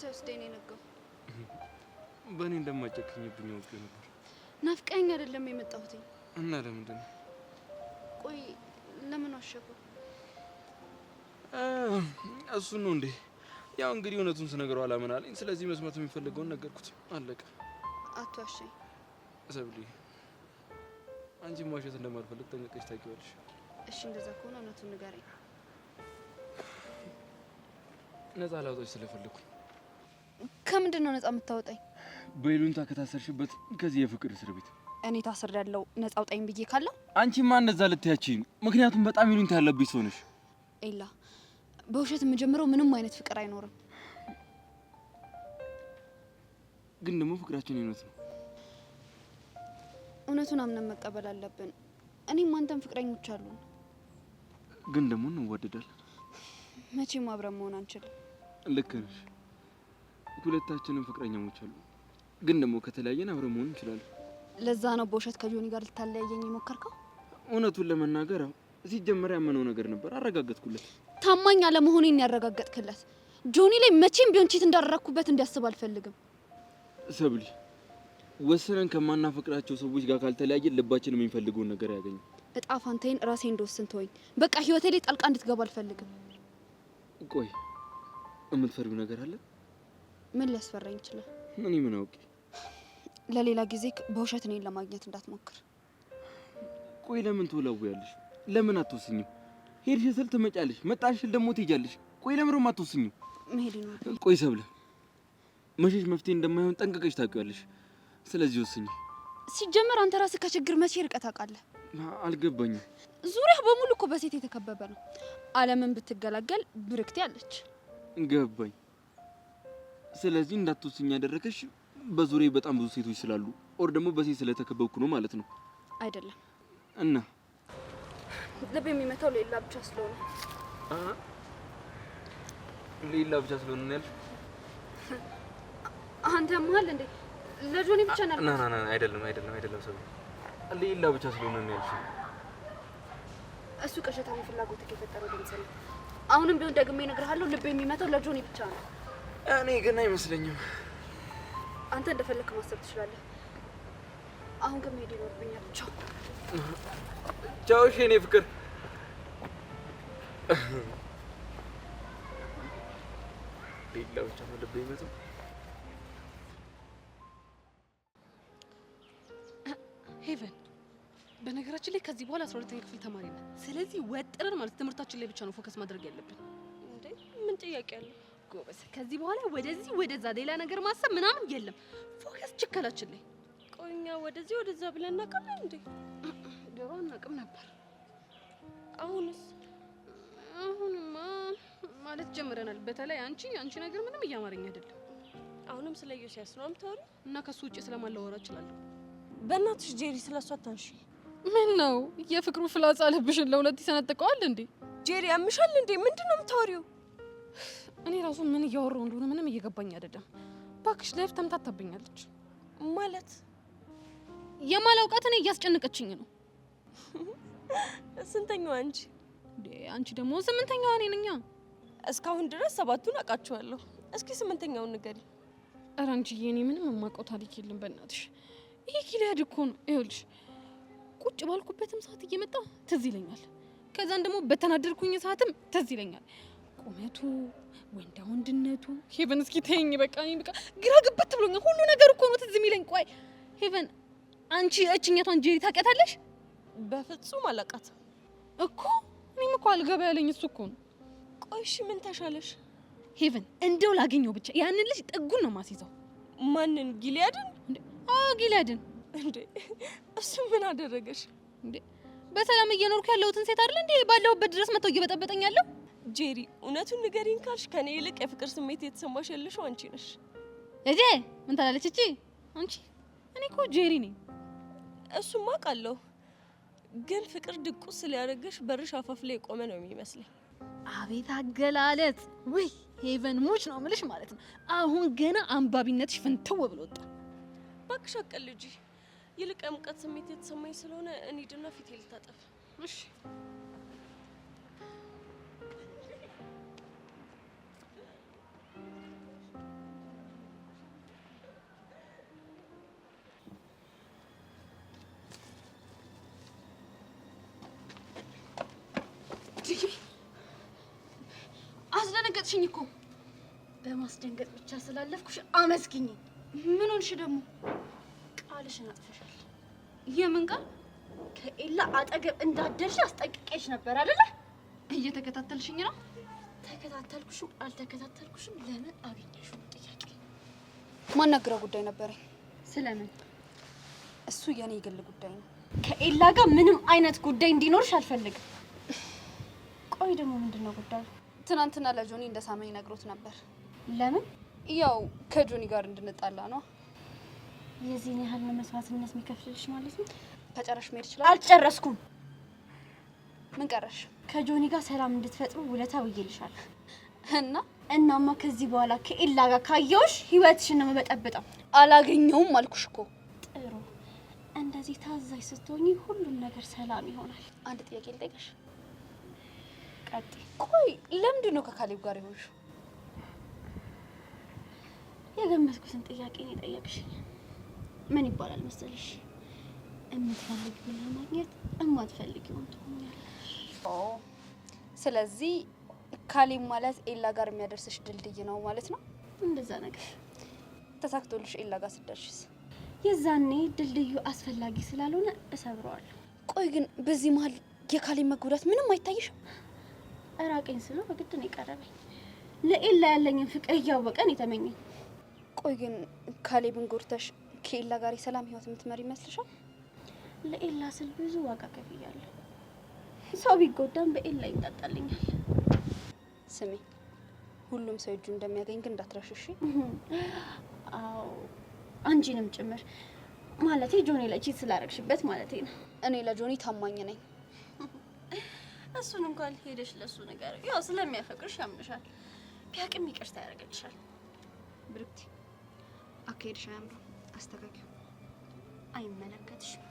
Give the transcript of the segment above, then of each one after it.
ሳይወስደኝ ነው የነገው። በእኔ እንደማጨክኝብኝ አውቄ ነበር። ናፍቀኸኝ አይደለም የመጣሁት። እና ለምንድን ነው? ቆይ ለምን ዋሸኩ? እሱ ነው እንዴ? ያው እንግዲህ እውነቱን ስነግረው አላመን አለኝ። ስለዚህ መስማት የሚፈልገውን ነገርኩት። አለቀ። አትዋሸኝ ሰብሊ። አንቺ ማውሸት እንደማልፈልግ ጠንቅቀሽ ታውቂዋለሽ። እሺ እንደዛ ከሆነ እውነቱን ንገረኝ። ነፃ ላውጣሽ ስለፈለኩኝ። ከምንድን ነው ነፃ የምታወጣኝ? በይሉኝታ ከታሰርሽበት ከዚህ የፍቅር እስር ቤት። እኔ ታስሬያለሁ ነፃ አውጣኝ ብዬ ካለው? አንቺማ እንደዛ ልትያቺኝ፣ ምክንያቱም በጣም ይሉኝታ ያለብሽ ሰው ነሽ። ኤላ፣ በውሸት የምጀምረው ምንም አይነት ፍቅር አይኖርም። ግን ደግሞ ፍቅራችን እውነት ነው። እውነቱን አምነን መቀበል አለብን። እኔም አንተም ፍቅረኞች አሉን። ግን ደግሞ እንዋደዳለን። መቼም አብረን መሆን አንችልም። ልክ ነሽ። ሁለታችንም ፍቅረኛሞች አሉ። ግን ደግሞ ከተለያየን አብረን መሆን እንችላለን። ለዛ ነው በውሸት ከጆኒ ጋር ልታለያየኝ የሞከርከው? እውነቱን ለመናገር ሲጀመር ያመነው ነገር ነበር፣ አረጋገጥኩለት። ታማኝ አለመሆኔን ያረጋገጥክለት። ጆኒ ላይ መቼም ቢሆን ቺት እንዳደረኩበት እንዲያስብ አልፈልግም። ሰብሊ፣ ወሰነን ከማናፈቅራቸው ሰዎች ጋር ካልተለያየን ልባችን የሚፈልገውን ነገር ያገኝ። እጣ ፋንታዬን ራሴ እንደወስን ተወኝ። በቃ ህይወቴ ላይ ጣልቃ እንድትገባ አልፈልግም። ቆይ የምትፈሪው ነገር አለ? ምን ሊያስፈራኝ ይችላል? እኔ ምን አውቄ። ለሌላ ጊዜ በውሸት እኔን ለማግኘት እንዳትሞክር። ቆይ ለምን ትወላውያለሽ? ለምን አትወስኝም? ሄድሽ ስል ትመጫለሽ፣ መጣሽ ስል ደግሞ ትሄጃለሽ። ቆይ ለምን አትወስኝም? መሄድ ነው። ቆይ ሰብለ፣ መሸሽ መፍትሄ እንደማይሆን ጠንቅቀሽ ታውቂያለሽ። ስለዚህ ወስኝ። ሲጀመር አንተ ራስህ ከችግር መቼ ርቀት ታውቃለህ? አልገባኝም። ዙሪያ በሙሉ እኮ በሴት የተከበበ ነው። ዓለምን ብትገላገል ብርክቴ አለች። ገባኝ። ስለዚህ እንዳትወስኝ ያደረከሽ በዙሪያ በጣም ብዙ ሴቶች ስላሉ ኦር ደግሞ በሴት ስለተከበብኩ ነው ማለት ነው? አይደለም። እና ልብ የሚመታው ሌላ ብቻ ስለሆነ ሌላ ብቻ ስለሆነ ነው ያልሽ? አንተ ማል እንዴ? ለጆኒ ብቻ ነው? ና አይደለም ሰው ሌላ ብቻ ስለሆነ ነው ያልሽ። እሱ ቀሸታዊ ፍላጎት የፈጠረው ድምጽ ነው። አሁንም ቢሆን ደግሜ እነግርሃለሁ፣ ልብ የሚመታው ለጆኒ ብቻ ነው። እኔ ግን አይመስለኝም። አንተ እንደፈለክ ማሰብ ትችላለህ። አሁን ግን መሄድ ይኖርብኛል። ቻው ቻው። እሺ የኔ ፍቅር። ሌላ ብቻ ነው ልብ የሚመታው። ሄቨን፣ በነገራችን ላይ ከዚህ በኋላ 12ኛ ክፍል ተማሪ ነን። ስለዚህ ወጥረን ማለት ትምህርታችን ላይ ብቻ ነው ፎከስ ማድረግ ያለብን። እንዴ ምን ጥያቄ አለው? ጎበዝ። ከዚህ በኋላ ወደዚህ ወደዛ ሌላ ነገር ማሰብ ምናምን የለም። ፎከስ ችከላችን ላይ። ቆይኛ ወደዚህ ወደዛ ብለን እናውቃለን እንዴ? ድሮ አናውቅም ነበር። አሁንስ? አሁንማ ማለት ጀምረናል። በተለይ አንቺ ነገር ምንም እያማረኝ አይደለም። አሁንም ስለ ዮሲያስ ነው የምታወሪው? እና ከሱ ውጪ ስለማላወራ እችላለሁ። በእናትሽ ጄሪ ስለሷ አታንሺ። ምን ነው የፍቅሩ ፍላጻ ልብሽን ለሁለት ይሰነጥቀዋል እንዴ? ጄሪ ያምሻል እንዴ? ምንድነው የምታወሪው? እኔ ራሱ ምን እያወራው እንደሆነ ምንም እየገባኝ አይደለም። ባክሽ ላይፍ ተምታታብኛለች። ማለት የማላውቃት እኔ እያስጨነቀችኝ ነው። ስንተኛው አንቺ? አንቺ ደግሞ ስምንተኛዋ እኔ ነኝ። እስካሁን ድረስ ሰባቱን አውቃቸዋለሁ። እስኪ ስምንተኛውን ንገሪ። ኧረ አንቺዬ እኔ ምንም የማውቀው ታሪክ የለም በእናትሽ። ይሄ ኪሊያድ እኮ ነው። ይኸውልሽ ቁጭ ባልኩበትም ሰዓት እየመጣ ትዝ ይለኛል። ከዛን ደግሞ በተናደርኩኝ ሰዓትም ትዝ ይለኛል። ቁመቱ፣ ወንድነቱ። ሄቨን እስኪ ተይኝ በቃ። እኔ በቃ ግራ ግብት ብሎኛል። ሁሉ ነገር እኮ ነው ትዝ የሚለኝ። ቆይ ሄቨን አንቺ እችኛቷን ጄሪ ታውቂያታለሽ? በፍጹም አላውቃትም እኮ። እኔም እኮ አልገባ ያለኝ እሱ እኮ ነው። ቆይ እሺ ምን ተሻለሽ? ሄቨን እንደው ላገኘው ብቻ ያንን ልጅ ጥጉን ነው ማስይዘው። ማንን? ጊሊያድን? አዎ ጊሊያድን። እንዴ እሱ ምን አደረገሽ? እንዴ በሰላም እየኖርኩ ያለሁትን ሴት አይደል እንዴ ባለሁበት ድረስ መተው እየበጠበጠኝ ያለው? ጄሪ እውነቱን ንገሪኝ ካልሽ ከኔ ይልቅ የፍቅር ስሜት የተሰማሽ ያለሽው አንቺ ነሽ። እጄ ምን ታላለች እቺ? አንቺ እኔ እኮ ጄሪ ነኝ። እሱማ አውቃለሁ፣ ግን ፍቅር ድቁስ ሊያደርግሽ በርሽ አፋፍ ላይ የቆመ ነው የሚመስለኝ። አቤት አገላለጽ! ወይ ሄቨን ሙች ነው የምልሽ ማለት ነው። አሁን ገና አንባቢነትሽ ፍንትው ብሎ ወጣ። እባክሽ አቀልጂ። ይልቅ የሙቀት ስሜት የተሰማኝ ስለሆነ እንሂድና ፊቴ ልታጠብ። እሺ አስደነገጥሽኝ እኮ። በማስደንገጥ ብቻ ስላለፍኩሽ አመስግኝ። ምን ሆንሽ ደግሞ? ቃልሽን አጥፈሻል። የምን ቃል? ከኤላ አጠገብ እንዳደርሽ አስጠንቅቄሽ ነበር አይደለ? እየተከታተልሽኝ ነው? ተከታተልኩሽም አልተከታተልኩሽም ለምን አገኘሽው ጥያቄ። ማናገረው ጉዳይ ነበረኝ። ስለምን? እሱ የኔ የግል ጉዳይ ነው። ከኤላ ጋር ምንም አይነት ጉዳይ እንዲኖርሽ አልፈልግም። ቆይ ደግሞ ምንድነው ጉዳዩ? ትናንትና ለጆኒ እንደሳመኝ ነግሮት ነበር። ለምን? ያው ከጆኒ ጋር እንድንጣላ ነው። የዚህን ያህል ነው መስዋዕትነት የሚከፍልልሽ ማለት ነው? ከጨረሽ መሄድ ይችላል። አልጨረስኩም። ምን ቀረሽ? ከጆኒ ጋር ሰላም እንድትፈጥሩ ውለታ ውዬልሻል። እናማ ከዚህ በኋላ ከኤላ ጋር ካየውሽ ህይወትሽን ነው መበጠብጠው። አላገኘውም አልኩሽ እኮ። ጥሩ፣ እንደዚህ ታዛዥ ስትሆኚ ሁሉም ነገር ሰላም ይሆናል። አንድ ጥያቄ ልጠይቅሽ። ቀጥይ። ቆይ ለምንድን ነው ከካሌብ ጋር የሆንሽው? የገመትኩትን ጥያቄ ነው የጠየቅሽኝ። ምን ይባላል መሰለሽ? የምትፈልጊውን ለማግኘት የማትፈልጊውን ትሆኛለሽ። ስለዚህ ካሌብ ማለት ኤላ ጋር የሚያደርስሽ ድልድይ ነው ማለት ነው? እንደዛ ነገር። ተሳክቶልሽ ኤላ ጋር ስትደርሽስ? የዛኔ ድልድዩ አስፈላጊ ስላልሆነ እሰብረዋለሁ። ቆይ ግን በዚህ መሀል የካሌብ መጎዳት ምንም አይታይሽም? እራቀኝ ስለው በግድ ነው የቀረበኝ። ለኤላ ያለኝን ፍቅር እያወቀን የተመኘኝ። ቆይ ግን ካሌብን ጎድተሽ ከኤላ ጋር የሰላም ህይወት የምትመሪ ይመስልሻል? ለኤላ ስል ብዙ ዋጋ ከፍያለሁ። ሰው ቢጎዳም በኤላ ይጣጣልኛል። ስሚ፣ ሁሉም ሰው እጁ እንደሚያገኝ ግን እንዳትረሽሽ። አዎ፣ አንቺንም ጭምር። ማለቴ ጆኒ ላይ ቺት ስላረግሽበት ማለቴ ነው። እኔ ለጆኒ ታማኝ ነኝ። እሱን እንኳን ሄደሽ ለሱ ነገር ያው ስለሚያፈቅርሽ ያምንሻል። ቢያቅም ይቅርታ ያደርግልሻል። ብሩክቲ፣ አካሄድሽ አያምርም። አስተካክዩ። አይመለከትሽም።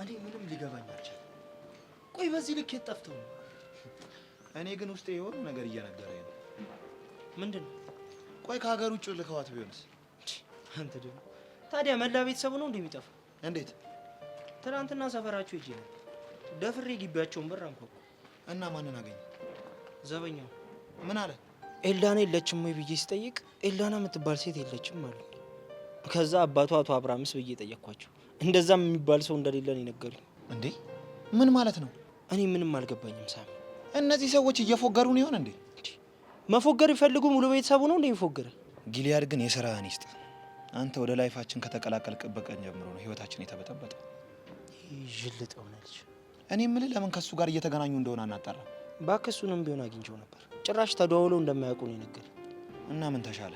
እኔ ምንም ሊገባኝ አልቻለም። ቆይ በዚህ ልክ የጠፍተው ነው? እኔ ግን ውስጤ የሆነ ነገር እየነገረኝ ነው። ምንድን ነው? ቆይ ከሀገር ውጭ ልከዋት ቢሆንስ? አንተ ደግሞ ታዲያ መላ ቤተሰቡ ነው እንደሚጠፋ? እንዴት? ትናንትና ሰፈራቸው ሂጄ ነው ደፍሬ ግቢያቸውን በር አንኳኩ እና ማንን አገኘ? ዘበኛው። ምን አለ? ኤልዳና የለችም ወይ ብዬ ስጠይቅ ኤልዳና የምትባል ሴት የለችም አሉ። ከዛ አባቱ አቶ አብርሃምስ ብዬ ጠየቅኳቸው። እንደዛም የሚባል ሰው እንደሌለ ነው የነገሩኝ። እንዴ ምን ማለት ነው? እኔ ምንም አልገባኝም ሳሚ። እነዚህ ሰዎች እየፎገሩን ይሆን እንዴ? መፎገር ይፈልጉ ሙሉ ቤተሰቡ ነው እንዴ የሚፎገር? ጊሊያድ ግን የሥራህን ይስጥ። አንተ ወደ ላይፋችን ከተቀላቀልክበት ቀን ጀምሮ ነው ህይወታችን የተበጠበጠ። ይጅልጥ ሆነልሽ። እኔ የምልህ ለምን ከሱ ጋር እየተገናኙ እንደሆነ አናጣራ? እባክህ እሱንም ቢሆን አግኝቼው ነበር። ጭራሽ ተደዋውለው እንደማያውቁ ነው የነገረኝ። እና ምን ተሻለ?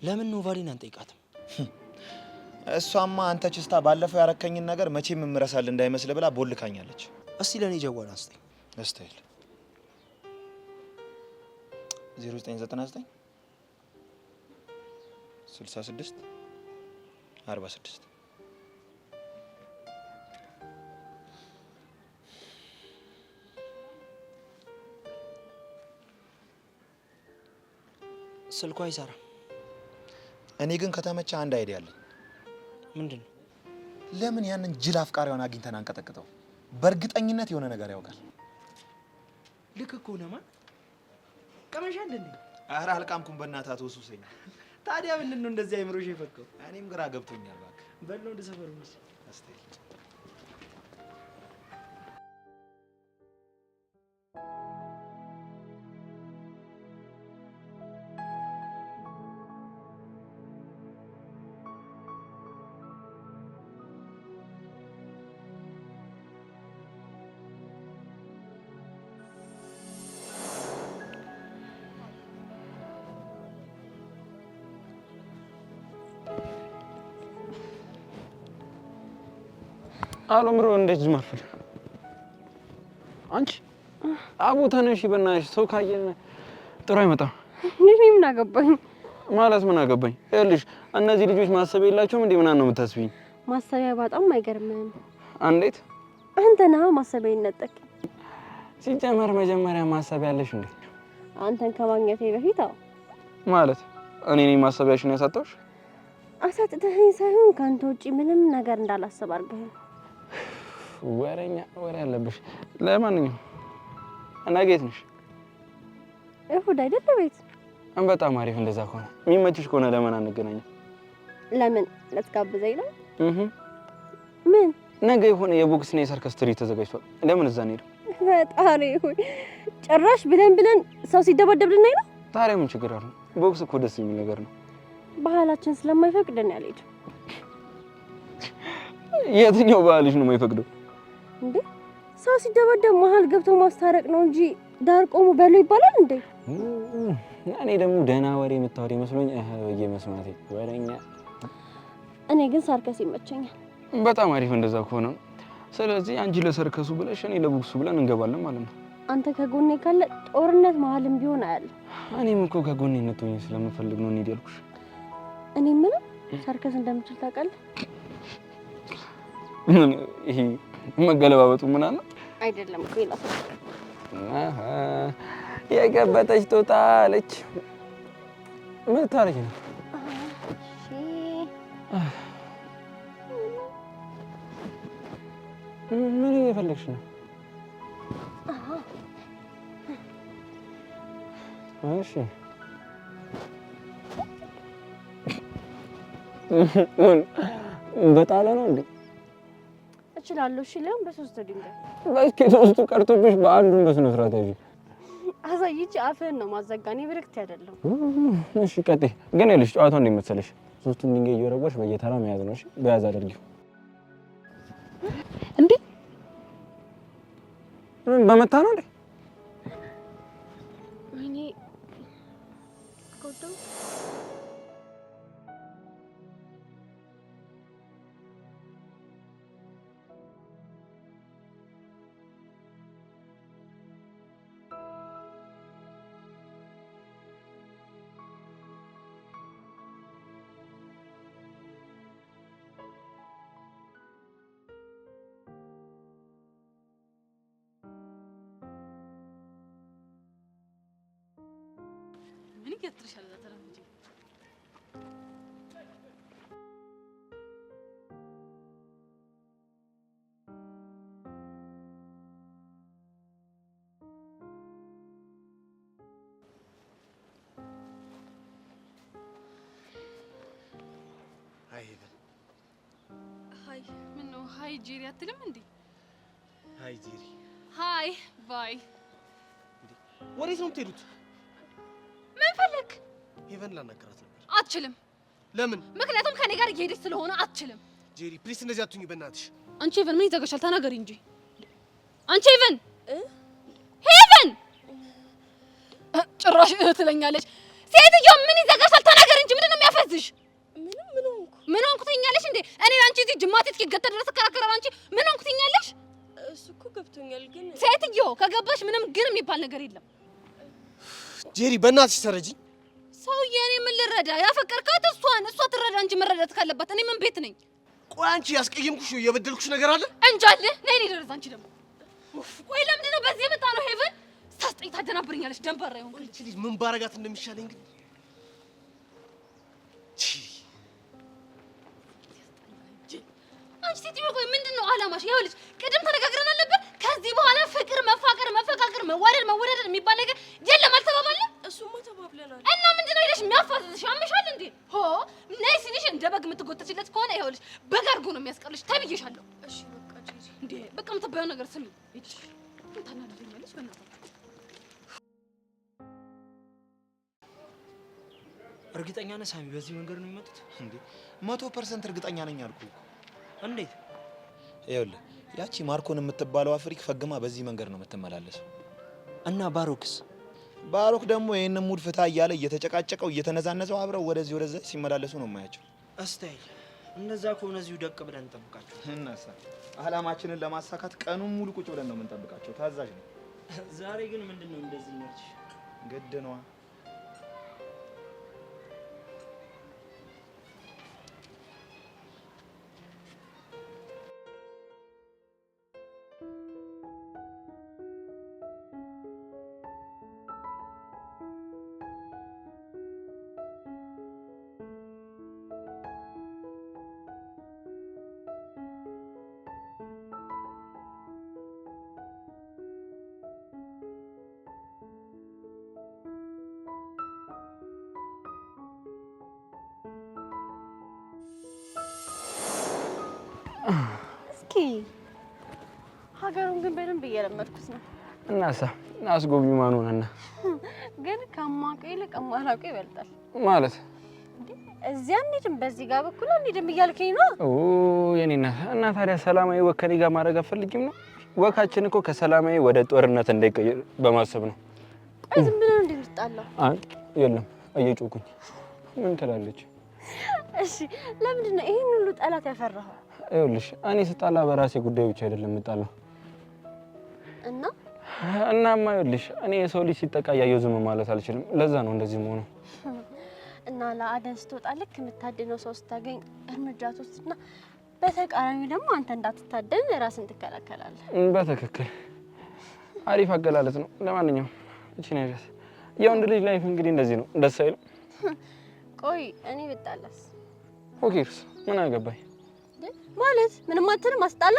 ለምን ኖቫሊን አንጠይቃትም? እሷማ አንተ ችስታ ባለፈው ያረከኝን ነገር መቼም እምረሳል እንዳይመስል ብላ ቦልካኛለች። እስቲ ለኔ ጀዋል አንስተኝ። እስታይል 0999 66 46 ስልኳ አይሰራም። እኔ ግን ከተመቸ አንድ አይዲያ አለኝ። ምንድነው? ለምን ያንን ጅል አፍቃሪውን አግኝተን አንቀጠቅጠው? በእርግጠኝነት የሆነ ነገር ያውቃል። ልክ እኮ ነው። ማን ቀመሻል እንዴ? ኧረ አልቃምኩም። በእናትህ አትወሱሰኝ። ታዲያ ምንድነው እንደዚህ አይምሮሽ የፈከው? እኔም ግራ ገብቶኛል። እባክህ በለው ወደ ሰፈሩ ነው። አስተይ አለምሮ እንዴት ዝማርፈል አንቺ አቦ ተነሽ፣ በእናትሽ ሰው ካየን ጥሩ አይመጣም። እኔ ምን አገባኝ? ማለት ምን አገባኝ? ይኸውልሽ እነዚህ ልጆች ማሰብ የላቸውም እንዴ? ምናምን ነው የምታስቢኝ? ማሰቢያ በጣም አይገርምም። እንዴት አንተና ማሰቢያ ይነጠቅ ሲጀመር መጀመሪያ ማሰብ ያለሽ እንዴ? አንተን ከማግኘቴ በፊት አዎ። ማለት እኔ ነኝ ማሰቢያሽን ያሳጣሁሽ? አሳጥተኸኝ ሳይሆን ካንተ ውጪ ምንም ነገር እንዳላሰብ አድርገኸኝ። ወሬኛ ወሬ አለብሽ። ለማንኛውም ነገ የት ነሽ? እሁድ አይደለ ቤት? በጣም አሪፍ። እንደዛ ከሆነ የሚመችሽ ከሆነ ለምን አንገናኝም? ለምን ልትጋብዘኝ ነው? ምን ነገ የሆነ የቦክስና የሰርከስ ትርኢት ተዘጋጅቷል። ለምን እዛ እንሄድ? ፈጣሪ ሆይ ጭራሽ ብለን ሰው ሲደበደብ ልናይ ነው? ታዲያ ምን ችግር አለው? ቦክስ እኮ ደስ የሚል ነገር ነው። ባህላችን ስለማይፈቅድ ነው ያልሄድም። የትኛው ባህልሽ ነው የማይፈቅደው? እንዴ ሰው ሲደበደብ መሀል ገብቶ ማስታረቅ ነው እንጂ ዳር ቆሞ በለው ይባላል እንዴ? እኔ ደግሞ ደህና ወሬ የምታወሪ መስሎኝ በየመስማቴ ወሬኛ። እኔ ግን ሰርከስ ይመቸኛል። በጣም አሪፍ። እንደዛ ከሆነ ስለዚህ አንቺ ለሰርከሱ ብለሽ እኔ ለቦክሱ ብለን እንገባለን ማለት ነው። አንተ ከጎኔ ካለ ጦርነት መሀልም ቢሆን አያለ። እኔም እኮ ከጎኔ ነጥቶኝ ስለምፈልግ ነው እንሂድ ያልኩሽ። እኔ ምን ሰርከስ እንደምችል ታውቃለህ? ይሄ መገለባበጡ ምን አለ አይደለም እኮ ይላል። የገበጠች ጦጣ አለች። ምን ታረጊ ነው? ምን እየፈለግሽ ነው? እሺ በጣላ ነው እንዴ? እችላለሁ። እሺ ለምን በሶስት ድንጋይ? በስኪ ሶስቱ ቀርቶብሽ በአንዱ በስነ ስርዓት አይጂ። አሳይቼ አፍህን ነው ማዘጋኔ ብርክት አይደለም። እሺ ቀጥይ። ግን ይኸውልሽ ጨዋታው እንዴት መሰለሽ? ሶስቱን ድንጋይ እየወረወርሽ በየተራ መያዝ ነው። እሺ በያዝ አድርጊው። እንዴ በመታ ነው እንዴ? ወይኔ ጎዳው። ምን ይገትርሻል? ዘተራ እንጂ ሃይ ምን ነው ሃይ ጄሪ አትልም እንዴ? ሃይ ጄሪ። ሃይ ባይ። ወዴት ነው የምትሄዱት? ምን ፈለክ? ሄቨን ላናገራት ነበር። አትችልም። ለምን? ምክንያቱም ከኔ ጋር እየሄደች ስለሆነ አትችልም። ጄሪ ፕሊስ እንደዚህ አትሁኝ በእናትሽ። አንቺ ሄቨን ምን ይዘጋሻል? ተናገሪ እንጂ አንቺ ሄቨን ሄቨን ጭራሽ ትለኛለች። ሴትዮ ምን ይዘጋሻል? ተናገሪ እንጂ ምንድን ነው የሚያፈዝሽ? ምን ሆንኩ ትይኛለሽ እንዴ? እኔ አንቺ እዚህ ጅማቴ እስኪገተር ድረስ እከራከራለሁ። አንቺ ምን ሆንኩ ትይኛለሽ? እሱ እኮ ገብቶኛል፣ ግን ሴትዮ ከገባሽ ምንም ግን የሚባል ነገር የለም። ጄሪ በእናትሽ ተረጂኝ። ሰውዬ እኔ ምን ልረዳ? ያፈቀርካት እሷን፣ እሷ ትረዳ እንጂ መረዳት ካለባት እኔ ምን ቤት ነኝ? ቆይ አንቺ ያስቀየምኩሽ የበደልኩሽ ነገር አለ? እንጃለ ነይ እኔ ደረዛ። አንቺ ደግሞ ቆይ ለምንድን ነው በዚህ የመጣ ነው? ሄቨን ሳስጠኝ ታደናብርኛለች። ደንባራ ይሆን እቺ ልጅ ምን ባረጋት እንደሚሻለኝ ግን አንቺ ሴትዮ ቆይ ምንድን ነው አላማሽ? ይኸውልሽ ቅድም ተነጋግረን አልነበር? ከዚህ በኋላ ፍቅር፣ መፋቀር፣ መፈቃቀር፣ መዋደድ፣ መወደድ የሚባል ነገር የለም አልተባባልንም? እሱማ ተባብለናል። እና ምንድን ነው ሄደሽ የሚያፋዝዝሽ? ያምሻል እንዴ? ሆ ነይ ሲልሽ እንደ በግ የምትጎተችለት ከሆነ ይኸውልሽ በግ አድርጎ ነው የሚያስቀርልሽ። ተብዬሻለሁ። እሺ በቃ ጄሪ። እንዴ በቃ የምትባየው ነገር ስሚ። እሺ ታናድደኛለሽ በእናትሽ። እርግጠኛ ነህ ሳሚ በዚህ መንገድ ነው የሚመጡት? እንዴ 100% እርግጠኛ ነኝ አልኩህ። እንዴት? ይኸውልህ ያቺ ማርኮን የምትባለው አፍሪክ ፈግማ በዚህ መንገድ ነው የምትመላለሰው። እና ባሮክስ? ባሮክ ደግሞ ይሄንን ሙድ ፍታ እያለ እየተጨቃጨቀው እየተነዛነዘው አብረው ወደዚህ ወደዛ ሲመላለሱ ነው የማያቸው። እስታይ እንደዛ ከሆነ እዚሁ ደቅ ብለን እንጠብቃቸው። እናሳ አላማችንን ለማሳካት ቀኑን ሙሉ ቁጭ ብለን ነው የምንጠብቃቸው። ታዛዥ ነው። ዛሬ ግን ምንድነው እንደዚህ ነች? ግድ ነዋ። እስኪ ሀገሩን ግን በደንብ እየለመድኩት ነው። እናሳ አስጎብኝ ማን ሆነና ግን ከማውቀው ይልቅ የማላውቀው ይበልጣል ማለት እዚያ እንሂድም በዚህ ጋር በኩል እንሂድም እያልከኝ ነው? የኔና እና ታዲያ ሰላማዊ ወክ ከኔ ጋር ማድረግ አትፈልጊም ነው? ወካችን እኮ ከሰላማዊ ወደ ጦርነት እንዳይቀየር በማሰብ ነው። ቆይ ዝም ብለን እንድንጣላው? የለም እየጮኩኝ ምን ትላለች? እሺ ለምንድን ነው ይሄን ሁሉ ጠላት ያፈራኸው? ይኸውልሽ እኔ ስጣላ በራሴ ጉዳይ ብቻ አይደለም የምጣላው። እናማ ይኸውልሽ እኔ የሰው ልጅ ሲጠቃ እያየሁ ዝም ማለት አልችልም። ለዛ ነው እንደዚህ የምሆነው። እና ለአደን ስትወጣ ልክ የምታድነው ሰው ስታገኝ እርምጃ ትወስድና በተቃራኒው ደግሞ አንተ እንዳትታደን ራስን ትከላከላለህ። በትክክል አሪፍ አገላለጽ ነው። ለማንኛውም እቺ ነው ያስ የወንድ ልጅ ላይፍ እንግዲህ እንደዚህ ነው። ደስ አይልም? ቆይ እኔ ብጣላስ? ኦኬስ ምን አገባኝ ማለት ምንም አትልም አስጣላ?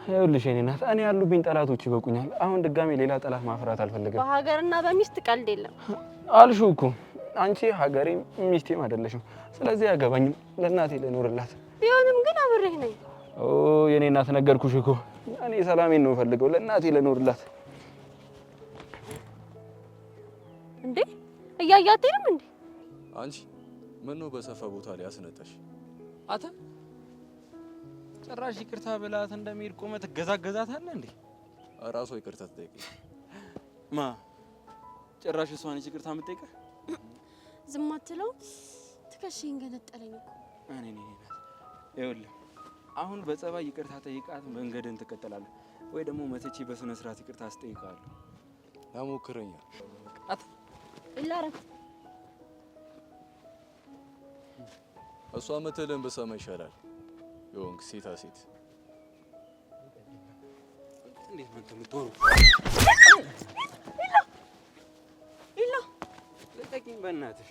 ይኸውልሽ የኔ እናት እኔ ያሉብኝ ጠላቶች ይበቁኛል። አሁን ድጋሜ ሌላ ጠላት ማፍራት አልፈልግም። በሀገርና በሚስት ቀልድ የለም አልሽው እኮ አንቺ ሀገሬም ሚስቴም አይደለሽም። ስለዚህ አያገባኝም። ለእናቴ ልኖርላት። ቢሆንም ግን አብሬህ ነኝ። የኔ እናት ነገርኩሽ እኮ እኔ ሰላሜን ነው ፈልገው ለእናቴ ልኖርላት። እንዴ እያያቴንም እንዴ አንቺ ምን ነው በሰፈ ቦታ ላይ አስነጠሽ? አታ ጭራሽ ይቅርታ ብላት እንደሚሄድ ቆመት ገዛገዛታለህ እንዴ? ራሷ ይቅርታ ትጠይቀኝ። ማ ጭራሽ እሷ ነች ይቅርታ የምትጠይቀህ? ዝም አትለው? ትከሽኝ ገነጠለኝ እኮ እኔ ነኝ ናት። ይኸውልህ አሁን በጸባይ ይቅርታ ጠይቃት መንገድን ትቀጥላለህ ወይ ደግሞ መተቼ በስነ ስርዓት ይቅርታ አስጠይቃለሁ። ያሞክረኛ አታ ኢላራት እሷ መተለን በሰማ ይሻላል። የወንክ ሴታ ሴት እንዴት ነው የምትወሩ? ኢላ ለጠቂም በእናትሽ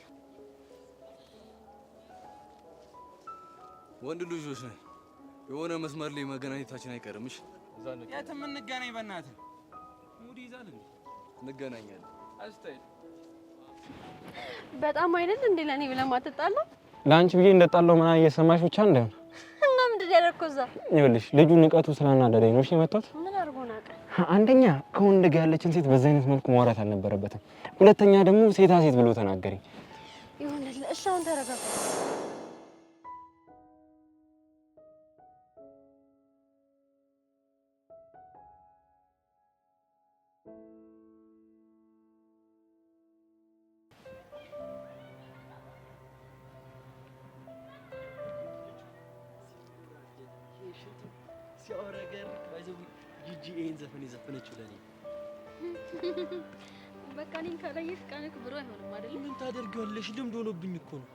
ወንድ ልጆች ነን። የሆነ መስመር ላይ መገናኘታችን አይቀርም። እሺ የትም እንገናኝ። በእናትህ ሙድ ይዛል እንዴ? እንገናኛለን። አስታይ በጣም አይደል እንዴ ለኔ ብለህ ማትጣላ? ለአንቺ ብዬ እንደጣለው ምናምን እየሰማሽ ብቻ እንደሆነ እና ምንድን ያደረኩት እዛ? ይኸውልሽ ልጁ ንቀቱ ስላናደደኝ ነው። እሺ መጣሁት። ምን አድርጎ ናቀ? አንደኛ ከወንድ ጋር ያለችን ሴት በዛ አይነት መልኩ ማውራት አልነበረበትም። ሁለተኛ ደግሞ ሴታ ሴት ብሎ ተናገረኝ። ይሁንልህ። እሺ አሁን ተረጋጋ። ሲያወራገር ባይዘው ጂጂኤን ዘፈን የዘፈነችው ለኔ። በቃ እኔን ካላየሽ ቀንክ ብሎ አይሆንም አይደል? ምን ታደርጊዋለሽ? ልምድ ሆኖብኝ እኮ ነው።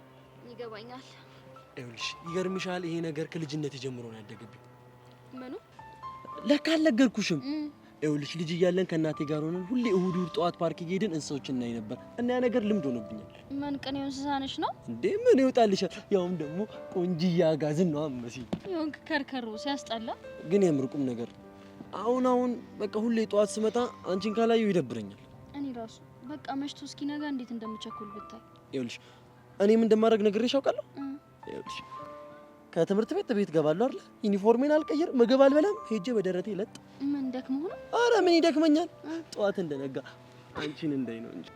ይገባኛል። ይኸውልሽ ይገርምሻል፣ ይሄ ነገር ከልጅነት ጀምሮ ነው ያደገብኝ። ምኑ? ለካ አልነገርኩሽም። ይኸውልሽ ልጅ እያለን ከእናቴ ጋር ሆነን ሁሌ እሁድ እሁድ ጠዋት ፓርክ እየሄድን እንስሳዎችን እናይ ነበር እና ያ ነገር ልምድ ሆኖብኛል። ምን ቀኔው እንስሳ ነሽ ነው እንዴ? ምን ይወጣልሻል? ያውም ደግሞ ቆንጂያ አጋዝን ነው አመሲ። ይሁን ከርከሮ ሲያስጠላ። ግን የምርቁም ነገር አሁን በቃ ሁሌ ጠዋት ስመጣ አንቺን ካላየሁ ይደብረኛል። እኔ ራሱ በቃ መሽቶ እስኪነጋ እንዴት እንደምቸኩል ብታይ። ይኸውልሽ እኔም እንደማድረግ ነግሬሽ አውቃለሁ። ይኸውልሽ ከትምህርት ቤት ገባለሁ አይደል? ዩኒፎርሜን አልቀይር፣ ምግብ አልበላም፣ ሄጄ በደረቴ ለጥ። ምን ደክሞህ ነው? አረ ምን ይደክመኛል? ጠዋት እንደነጋ አንቺን እንዳይ ነው እንጂ።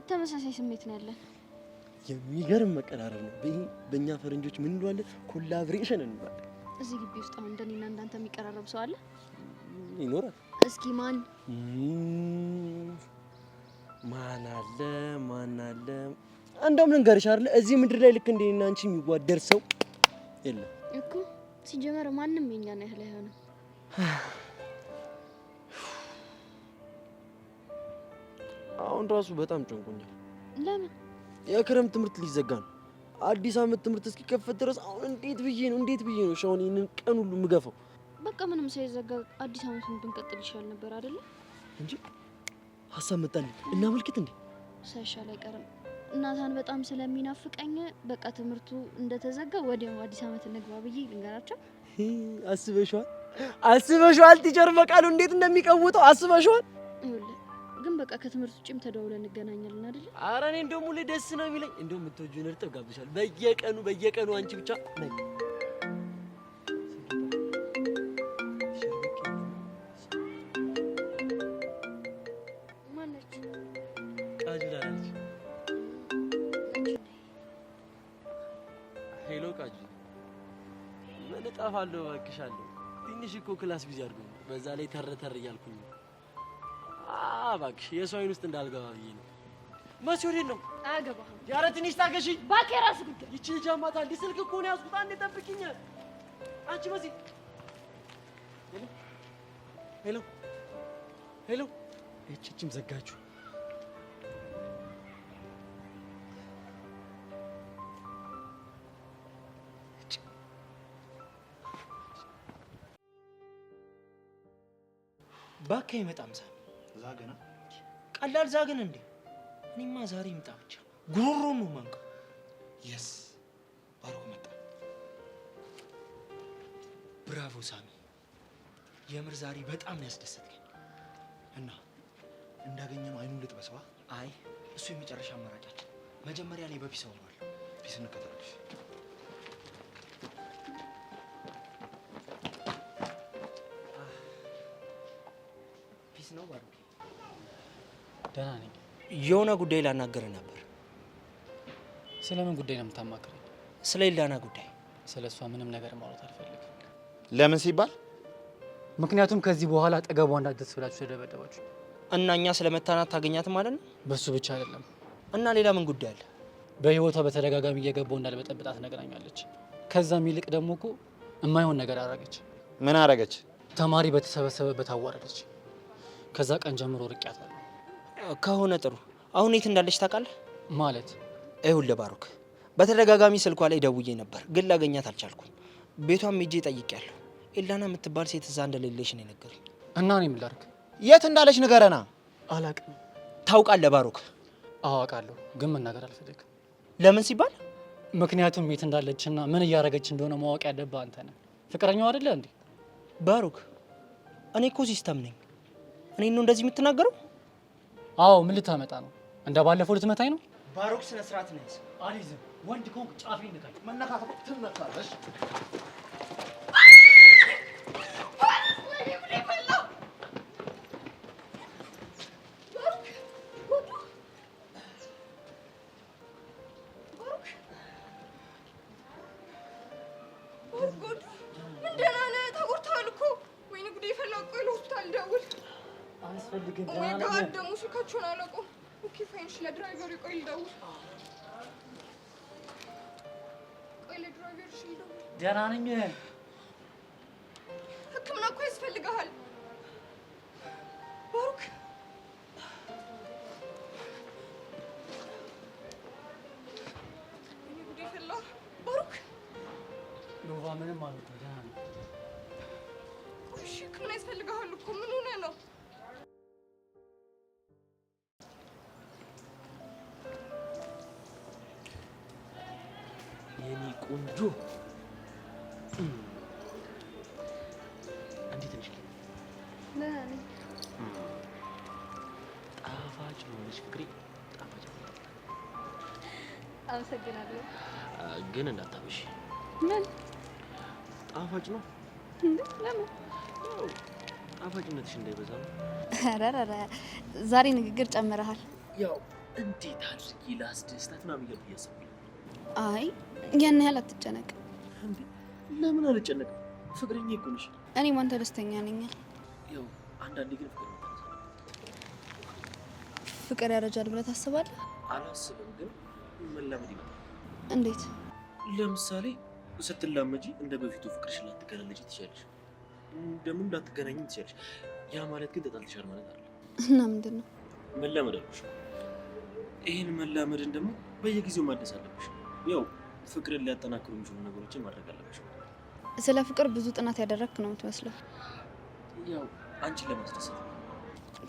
ተመሳሳይ ስሜት ነው ያለን። የሚገርም መቀራረብ ነው። በእኛ ፈረንጆች ምን እንለዋለን? ኮላብሬሽን እንለዋለን። እዚህ ግቢ ውስጥ አሁን እንደኔና እንዳንተ የሚቀራረብ ሰው አለ? ይኖራል። እስኪ ማን አለ? እንደውም ልንገርሽ አይደል እዚህ ምድር ላይ ልክ እንደኔና አንቺ የሚዋደር ሰው የለም እኮ። ሲጀመር ማንም የኛን ያህል አይሆንም። አሁን ራሱ በጣም ጨንቆኛል። ለምን? የክረምት ትምህርት ሊዘጋ ነው። አዲስ አመት ትምህርት እስኪከፈት ድረስ አሁን እንዴት ብዬ ነው ሻውን ይሄንን ቀን ሁሉ ምገፋው? በቃ ምንም ሳይዘጋ አዲስ አመቱን ብንቀጥል ይሻል ነበር አይደለ? እንጂ ሀሳብ መጣልኝ። እናመልክት እንዴ? ሳይሻል አይቀርም። እናታን በጣም ስለሚናፍቀኝ በቃ ትምህርቱ እንደተዘጋ ወዲያው አዲስ አመት እንግባ ብዬ ልንገራቸው። አስበሽዋል? ቲቸር በቃሉ እንዴት እንደሚቀውጠው አስበሽዋል? ይኸውልህ ግን በቃ ከትምህርት ውጪም ተደውለን እንገናኛለን አይደል? ኧረ እኔ እንደውም ሁሌ ደስ ነው የሚለኝ። እንደውም የምትወጂውን እርጥብ ጋብዣለሁ በየቀኑ አንቺ ብቻ ነይ። እጠፋለሁ እባክሻለሁ። ትንሽ እኮ ክላስ ቢዚ አድርጎኝ በዛ ላይ ተረተር እያልኩኝ እባክሽ የሰው አይን ውስጥ እንዳልገባ ብዬ ነው። መቼ ወዴት ነው? አያገባህም። ኧረ ትንሽ ታገሺኝ እባክህ የራስህ ጉዳይ። ይቺ ልጅ አማታል። ስልክ እኮ ነው ያዝኩት። አንዴ ጠብቂኝ። አንቺ በዚህ ሄሎ ሄሎ እቺም ዘጋችሁ። ባካ ይመጣም ዛ ዛገና ቀላል ዛገን እንዴ? እኔማ ዛሬ ይምጣ ብቻ ጉሮሮ ነው ማንቀ የስ ባሮክ መጣ። ብራቮ ሳሚ፣ የምር ዛሬ በጣም ነው ያስደሰትከኝ። እና እንዳገኘነው አይኑን ልጥበሰዋ። አይ እሱ የመጨረሻ አማራጫችን። መጀመሪያ ላይ በፒስ አውራለሁ። ፒስ እንከተልሽ። ፒስ ነው ባሮክ። ደህና ነኝ። የሆነ ጉዳይ ላናገር ነበር። ስለምን ጉዳይ ነው የምታማክረኝ? ስለ ኢላና ጉዳይ። ስለ እሷ ምንም ነገር ማውራት አልፈልግም። ለምን ሲባል? ምክንያቱም ከዚህ በኋላ አጠገቧ እንዳትደርስ ብላችሁ ተደበደባችሁ። እና እኛ ስለመታናት ታገኛት ማለት ነው? በሱ ብቻ አይደለም። እና ሌላ ምን ጉዳይ አለ? በህይወቷ በተደጋጋሚ እየገባው እንዳልበጠብጣት ነግራኛለች። ከዛም ይልቅ ደግሞ እኮ የማይሆን ነገር አደረገች። ምን አደረገች? ተማሪ በተሰበሰበበት አዋረደች። ከዛ ቀን ጀምሮ ርቄያታለሁ። ከሆነ ጥሩ። አሁን የት እንዳለች ታውቃለህ? ማለት ይኸውልህ ባሮክ፣ በተደጋጋሚ ስልኳ ላይ ደውዬ ነበር፣ ግን ላገኛት አልቻልኩም። ቤቷም ሄጄ ጠይቄያለሁ። ኢላና የምትባል ሴት እዛ እንደሌለች ነው የነገሩኝ። እና እኔ ምን ላድርግ? የት እንዳለች ንገረና። አላቅም። ታውቃለህ ባሮክ? አዋቃለሁ፣ ግን መናገር አልፈልግም። ለምን ሲባል? ምክንያቱም የት እንዳለችና ምን እያደረገች እንደሆነ ማወቅ ያለብህ አንተ ነህ። ፍቅረኛው አይደለ እንዴ? ባሮክ፣ እኔ እኮ ሲስተም ነኝ። እኔ ነው እንደዚህ የምትናገረው? አዎ፣ ምን ልታመጣ ነው? እንደ ባለፈው ልትመታኝ ነው? ባሮክ፣ ስነ ስርዓት ነው ያዝ። አልይዝም። ወንድ ከሆንክ ጫፊ ንካኝ። መነካት ትነካለሽ። ደግሞ ስልካቸውን አላውቀውም። ኦኬ ፋይንሽ ለድራይቨሩ ቆይ ልደውል። ቆይ ለድራይቨሩ ልደውል። ደህና ነኝ። ሕክምና እኮ ያስፈልግሃል ባሩክ። እኔ ጉዴ ፈላ ባሩክ። ሎባ ምንም ማለት ነው። ደህና ነኝ። እሺ ሕክምና ያስፈልግሃል እኮ ምን ሆነህ ነው? የኔ ቆንጆ እንዴት ነሽ? ጣፋጭ ሆነሽ ፍቅሬ፣ ጣፋጭ። አመሰግናለሁ። ግን እንዳታበሽ። ምን ጣፋጭ ነው እንዴ? ለምን? ጣፋጭነትሽ እንዳይበዛ ነው። ኧረ ዛሬ ንግግር ጨምረሃል። ያው እንዴት አድርጌ ላስደስታት ምናምን እያልኩ እያሰብኩኝ። አይ ያን ያህል አትጨነቅ። እንዴ ለምን አልጨነቅም? ፍቅረኛ እኮ ነሽ። እኔም አንተ ደስተኛ ነኝ። ያው አንዳንዴ ግን ፍቅር ያረጃል ብለህ ታስባለህ? አላስብም፣ ግን መላመድ ይመጣል። እንዴት? ለምሳሌ ስትላመጂ እንደ በፊቱ ፍቅርሽን ላትገላለጪ ትችያለሽ፣ ደግሞ እንዳትገናኝ ትችያለሽ። ያ ማለት ግን ተጣልተሻል ማለት አይደለም። እና ምንድን ነው? መላመድ አልኩሽ። ይህን መላመድን ደግሞ በየጊዜው ማደስ አለብሽ። ያው ፍቅርን ሊያጠናክሩ የሚችሉ ነገሮችን ማድረግ አለብሽ። ስለ ፍቅር ብዙ ጥናት ያደረግክ ነው የምትመስለው። ያው አንቺን ለማስደሰት ነው።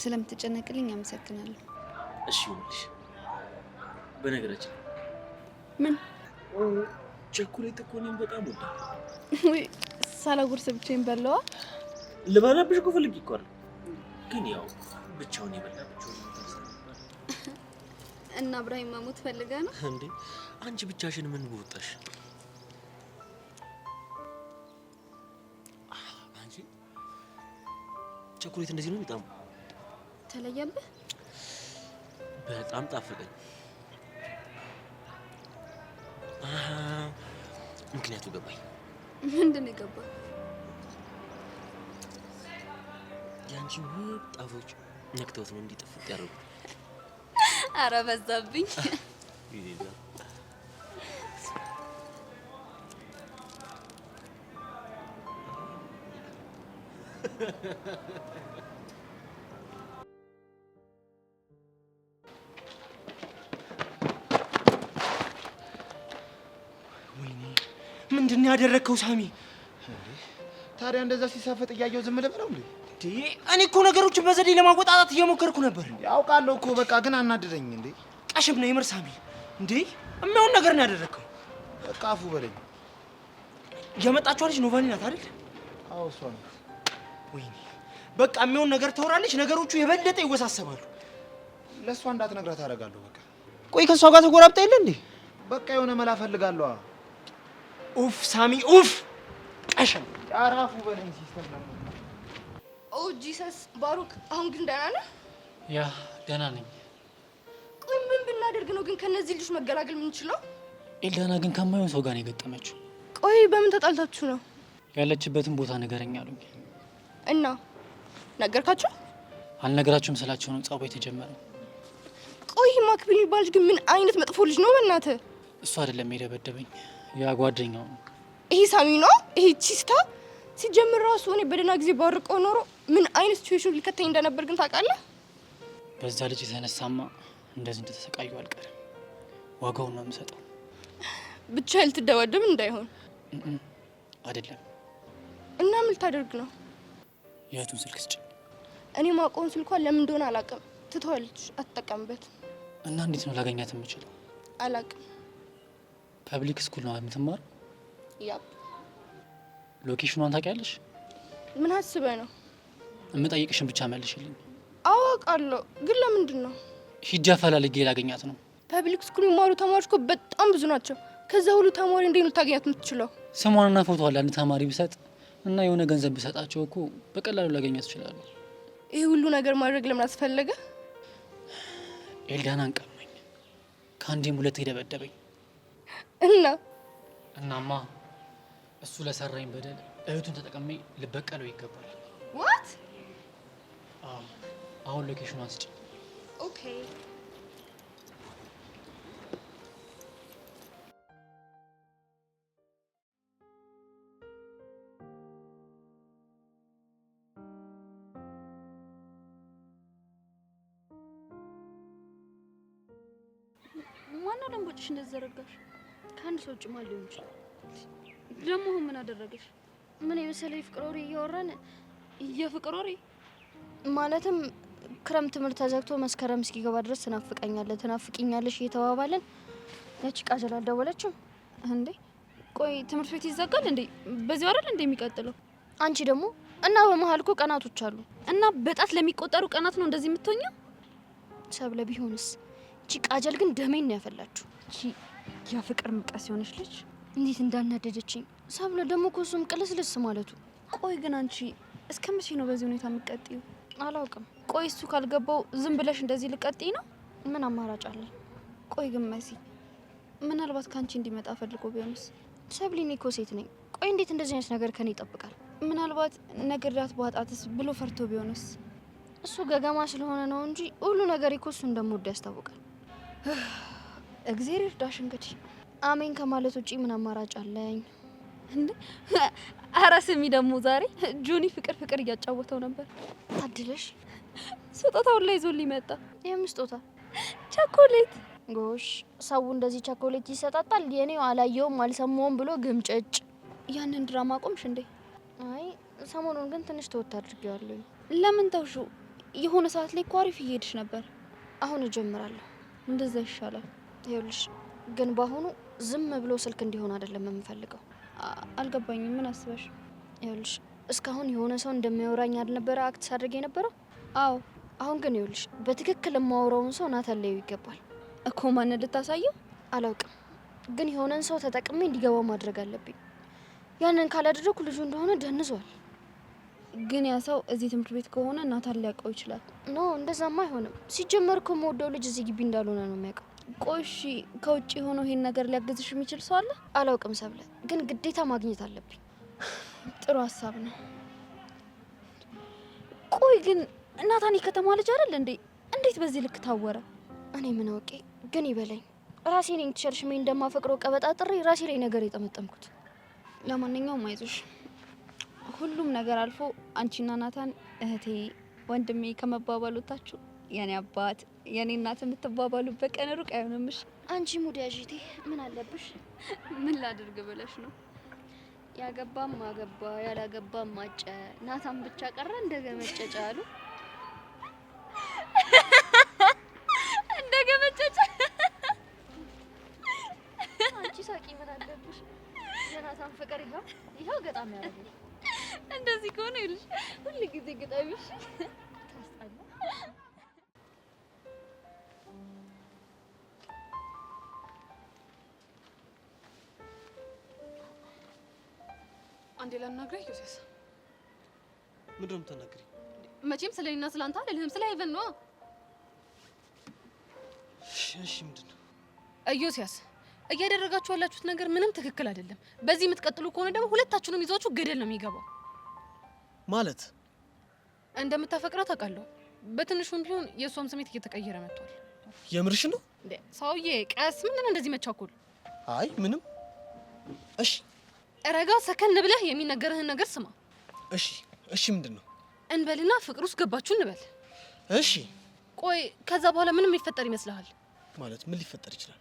ስለምትጨነቅልኝ አመሰግናለሁ። እሺ ይሁንልሽ። በነገራችን ምን? ቸኮሌት እኮ እኔም በጣም ወዳለሁ። ወይ ሳላጉርስ ብቻዬን በለዋ። ልበላብሽ እኮ ፈልጌ እኮ አይደል፣ ግን ያው ብቻውን የበላ ብቻውን እና እብራሂም ማሞት ፈልገህ ነው እንዴ? አንቺ ብቻሽን ምን ወጣሽ? አንቺ ቸኮሌት እንደዚህ ነው በጣም ተለየብህ? በጣም ጣፈጠኝ። ምክንያቱ ገባኝ። ምንድን ነው የገባው? ያንቺ ውብ ጣፎች ነክተውት ነው እንዲጠፉት ያደረጉት። ኧረ በዛብኝ። ወይኔ ምንድን ያደረግከው ሳሚ? ታዲያ እንደዛ ሲሳፈጥ እያየው ዝም ልበለው እንዴ? እኔ እኮ ነገሮችን በዘዴ ለማወጣጣት እየሞከርኩ ነበር። ያውቃለሁ እኮ በቃ ግን አናደደኝ እንዴ። ቀሽም ነው የምር ሳሚ። እንዴ የሚሆን ነገር ነው ያደረግከው። በቃ አፉ በለኝ። የመጣችው ልጅ ኖቫኒ ናት አይደል? አዎ እሷ ነው። ወይኔ በቃ የሚሆን ነገር ታወራለች፣ ነገሮቹ የበለጠ ይወሳሰባሉ። ለእሷ እንዳትነግራት አደርጋለሁ። በቃ ቆይ ከእሷ ጋር ተጎራብጣ የለ እንዴ? በቃ የሆነ መላ ፈልጋለሁ። ኡፍ ሳሚ ኡፍ። ቀሽም ኧረ አፉ በለኝ ሲስተር ነው። ኦ ጂሰስ ባሩክ፣ አሁን ግን ደህና ነህ? ያ ደህና ነኝ። ቆይ ምን ብናደርግ ነው ግን ከነዚህ ልጆች መገላገል የምንችለው? ኤልዳና ግን ከማይሆን ሰው ጋር ነው የገጠመችው። ቆይ በምን ተጣልታችሁ ነው? ያለችበትን ቦታ ንገረኝ አሉኝ። እና ነገርካቸው? አልነገራችሁም ስላቸው ነው ጸቡ የተጀመረው። ቆይ ማክቢል የሚባል ልጅ ግን ምን አይነት መጥፎ ልጅ ነው በእናትህ? እሱ አይደለም የደበደበኝ፣ ያ ጓደኛው ነው። ይሄ ሳሚ ነው? ይሄ ቺስታ ሲጀምር ራሱ እኔ በደህና ጊዜ ባርቀው ኖሮ ምን አይነት ሲቹዌሽን ሊከተኝ እንደነበር ግን ታውቃለህ? በዛ ልጅ የተነሳማ እንደዚህ እንደተሰቃዩ አልቀርም። ዋጋውን ነው የምሰጠው። ብቻ ልትደባደብ እንዳይሆን አይደለም። እና ምን ልታደርግ ነው? የእህቱን ስልክ ስጭ። እኔ ማውቀውን ስልኳን ለምን እንደሆነ አላውቅም። ትተዋለች፣ አትጠቀምበት። እና እንዴት ነው ላገኛት የምችለው? አላውቅም። ፐብሊክ ስኩል ነው የምትማረው? ያ ሎኬሽኗን ታውቂያለሽ? ምን አስበህ ነው? የምጠይቅሽን ብቻ መልሽልኝ። አውቃለሁ፣ ግን ለምንድን ነው? ሂጅ አፈላልጌ ላገኛት ነው። ፐብሊክ ስኩል የሚማሩ ተማሪዎች እኮ በጣም ብዙ ናቸው። ከዛ ሁሉ ተማሪ እንዴት ነው ልታገኛት የምትችለው? ስሟንና ፎቶዋን ለአንድ ተማሪ ብሰጥ እና የሆነ ገንዘብ ብሰጣቸው እኮ በቀላሉ ላገኛት ይችላሉ። ይህ ሁሉ ነገር ማድረግ ለምን አስፈለገ? ኤልዳናን ቀማኝ፣ ከአንዴም ሁለት ደበደበኝ። እናማ እሱ ለሰራኝ በደል እህቱን ተጠቅሜ ልበቀለው ይገባል። ዋት? አሁን ሎኬሽኗን ስጭ። ኦኬ። ማነው ለምቦጭሽ እንደዘረጋሽ? ከአንድ ሰው ውጭ ማን ሊሆን ይችላል? ደግሞ ምን አደረገሽ? ምን የመሰለ የፍቅር ወሬ እያወራን። የፍቅር ወሬ ማለትም ክረምት ትምህርት ተዘግቶ መስከረም እስኪገባ ድረስ ትናፍቅኛለሽ እየተባባለን ያቺ ቃጀል አልደወለችም እንዴ? ቆይ ትምህርት ቤት ይዘጋል እንዴ? በዚህ አይደል እንዴ የሚቀጥለው? አንቺ ደግሞ እና በመሀል እኮ ቀናቶች አሉ። እና በጣት ለሚቆጠሩ ቀናት ነው እንደዚህ የምትሆኛው? ሰብለ ቢሆንስ? እቺ ቃጀል ግን ደሜን ነው ያፈላችሁ። እቺ የፍቅር ምቀስ የሆነች ልጅ እንዴት እንዳናደደችኝ። ሰብለ ደግሞ እኮ እሱም ቅልስልስ ማለቱ። ቆይ ግን አንቺ እስከ መቼ ነው በዚህ ሁኔታ የምትቀጥዩ? አላውቅም። ቆይ እሱ ካልገባው ዝም ብለሽ እንደዚህ ልቀጥይ ነው? ምን አማራጭ አለኝ? ቆይ ግን መሲ ምናልባት ካንቺ እንዲመጣ ፈልጎ ቢሆንስ? ሰብሊ፣ እኔ እኮ ሴት ነኝ። ቆይ እንዴት እንደዚህ አይነት ነገር ከኔ ይጠብቃል? ምናልባት ነግሬያት በዋጣትስ ብሎ ፈርቶ ቢሆንስ? እሱ ገገማ ስለሆነ ነው እንጂ ሁሉ ነገር እኮ እሱ እንደምወድ ያስታውቃል። እግዜር ይርዳሽ። እንግዲህ አሜን ከማለት ውጪ ምን አማራጭ አለኝ? እንዴ ኧረ ስሚ፣ ደግሞ ዛሬ ጆኒ ፍቅር እያጫወተው ነበር። ታድለሽ። ስጦታውን ላይ ይዞልኝ መጣ። የምን ስጦታ? ቸኮሌት። ጎሽ፣ ሰው እንደዚህ ቸኮሌት ይሰጣጣል? የኔው አላየውም አልሰማውም ብሎ ግምጭጭ። ያንን ድራማ ቆምሽ እንዴ? አይ ሰሞኑን ግን ትንሽ ተወት አድርጌዋለሁ። ለምን ተውሹ? የሆነ ሰዓት ላይ እኮ አሪፍ እየሄድሽ ነበር። አሁን እጀምራለሁ። እንደዛ ይሻላል። ይኸውልሽ ግን በአሁኑ ዝም ብሎ ስልክ እንዲሆን አይደለም የምፈልገው። አልገባኝም። ምን አስበሽ? ይኸውልሽ እስካሁን የሆነ ሰው እንደሚያወራኝ አልነበረ አክት ሳድርግ የነበረው? አዎ። አሁን ግን ይኸውልሽ በትክክል የማወራውን ሰው ናታለዩ ይገባል እኮ። ማን ልታሳየው? አላውቅም፣ ግን የሆነን ሰው ተጠቅሜ እንዲገባው ማድረግ አለብኝ። ያንን ካላደረኩ ልጁ እንደሆነ ደንዟል። ግን ያ ሰው እዚህ ትምህርት ቤት ከሆነ ናታን ሊያውቀው ይችላል። ኖ እንደዛማ አይሆንም። ሲጀመር እኮ የምወደው ልጅ እዚህ ግቢ እንዳልሆነ ነው የሚያውቀው። ቆይ እሺ፣ ከውጭ ሆኖ ይሄን ነገር ሊያግዝሽ የሚችል ሰው አለ? አላውቅም ሰብለ፣ ግን ግዴታ ማግኘት አለብኝ። ጥሩ ሀሳብ ነው። ቆይ ግን ናታን ከተማ ልጅ አይደል እንዴ? እንዴት በዚህ ልክ ታወረ? እኔ ምን አውቄ። ግን ይበለኝ። ራሴ ነኝ ተሸርሽሜ እንደማፈቅረው ቀበጣጥሬ ራሴ ላይ ነገር የጠመጠምኩት። ለማንኛውም አይዞሽ፣ ሁሉም ነገር አልፎ አንቺና ናታን እህቴ ወንድሜ ከመባባሉታችሁ የኔ አባት የኔ እናት የምትባባሉበት ቀን ሩቅ አይሆንምሽ። አንቺ ሙድ ያዥቴ ምን አለብሽ? ምን ላድርግ ብለሽ ነው? ያገባም አገባ ያላገባም ማጨ ናታን ብቻ ቀረ እንደገመጨጫ አሉ። እንደገመጨጫ አንቺ ሳቂ ምን አለብሽ? የናታን ፍቅር ይኸው ገጣሚ ያደርጋል። እንደዚህ ከሆነ ይልሽ ሁሉ ጊዜ ገጣሚሽ ታስጣላ። አንዴ ላናግረህ ዮሴስ። ምንድን ነው የምትናገሪው? መቼም ስለኔና ስለአንተ አይደለም፣ ስለ ሄቨን ነው። እሺ ምንድን ነው? ዮሴስ እያደረጋችሁ ያላችሁት ነገር ምንም ትክክል አይደለም። በዚህ የምትቀጥሉ ከሆነ ደግሞ ሁለታችሁንም ይዟችሁ ገደል ነው የሚገባው። ማለት እንደምታፈቅራት አውቃለሁ። በትንሹም ቢሆን የእሷም ስሜት እየተቀየረ መጥቷል። የምርሽ ነው? ሰውዬ ቀስ፣ ምንድን ነው እንደዚህ መቻኮል? አይ ምንም። እሺ ረጋ ሰከን ብለህ የሚነገርህን ነገር ስማ። እሺ ምንድን ነው? እንበልና ፍቅር ውስጥ ገባችሁ እንበል። እሺ ቆይ ከዛ በኋላ ምንም የሚፈጠር ይመስልሃል? ማለት ምን ሊፈጠር ይችላል?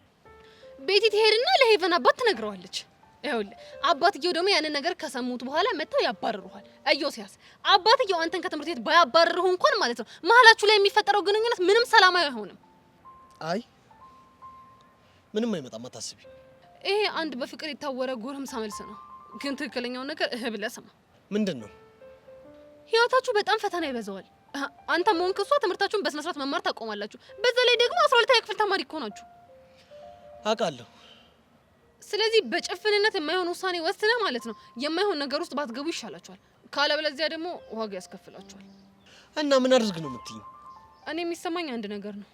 ቤቲ ትሄድና ለሄቨን አባት ትነግረዋለች። ይኸውልህ አባትየው ደግሞ ያንን ነገር ከሰሙት በኋላ መጥተው ያባርሩሃል። ዮሴስ አባትየው አንተን ከትምህርት ቤት ባያባርሩህ እንኳን ማለት ነው መሀላችሁ ላይ የሚፈጠረው ግንኙነት ምንም ሰላማዊ አይሆንም። አይ ምንም አይመጣም፣ አታስቢ። ይሄ አንድ በፍቅር የታወረ ጎረምሳ መልስ ነው። ግን ትክክለኛው ነገር ብለህ ስማ። ምንድን ነው? ህይወታችሁ በጣም ፈተና ይበዛዋል። አንተ መሆን ከሷ ትምህርታችሁን በስነ ስርዓት መማር ታቆማላችሁ። በዛ ላይ ደግሞ 12ኛ ክፍል ተማሪ እኮ ናችሁ። አውቃለሁ። ስለዚህ በጭፍንነት የማይሆን ውሳኔ ወስነህ ማለት ነው የማይሆን ነገር ውስጥ ባትገቡ ይሻላችኋል። ካለበለዚያ ደግሞ ዋጋ ያስከፍላችኋል። እና ምን አድርግ ነው የምትይኝ? እኔ የሚሰማኝ አንድ ነገር ነው።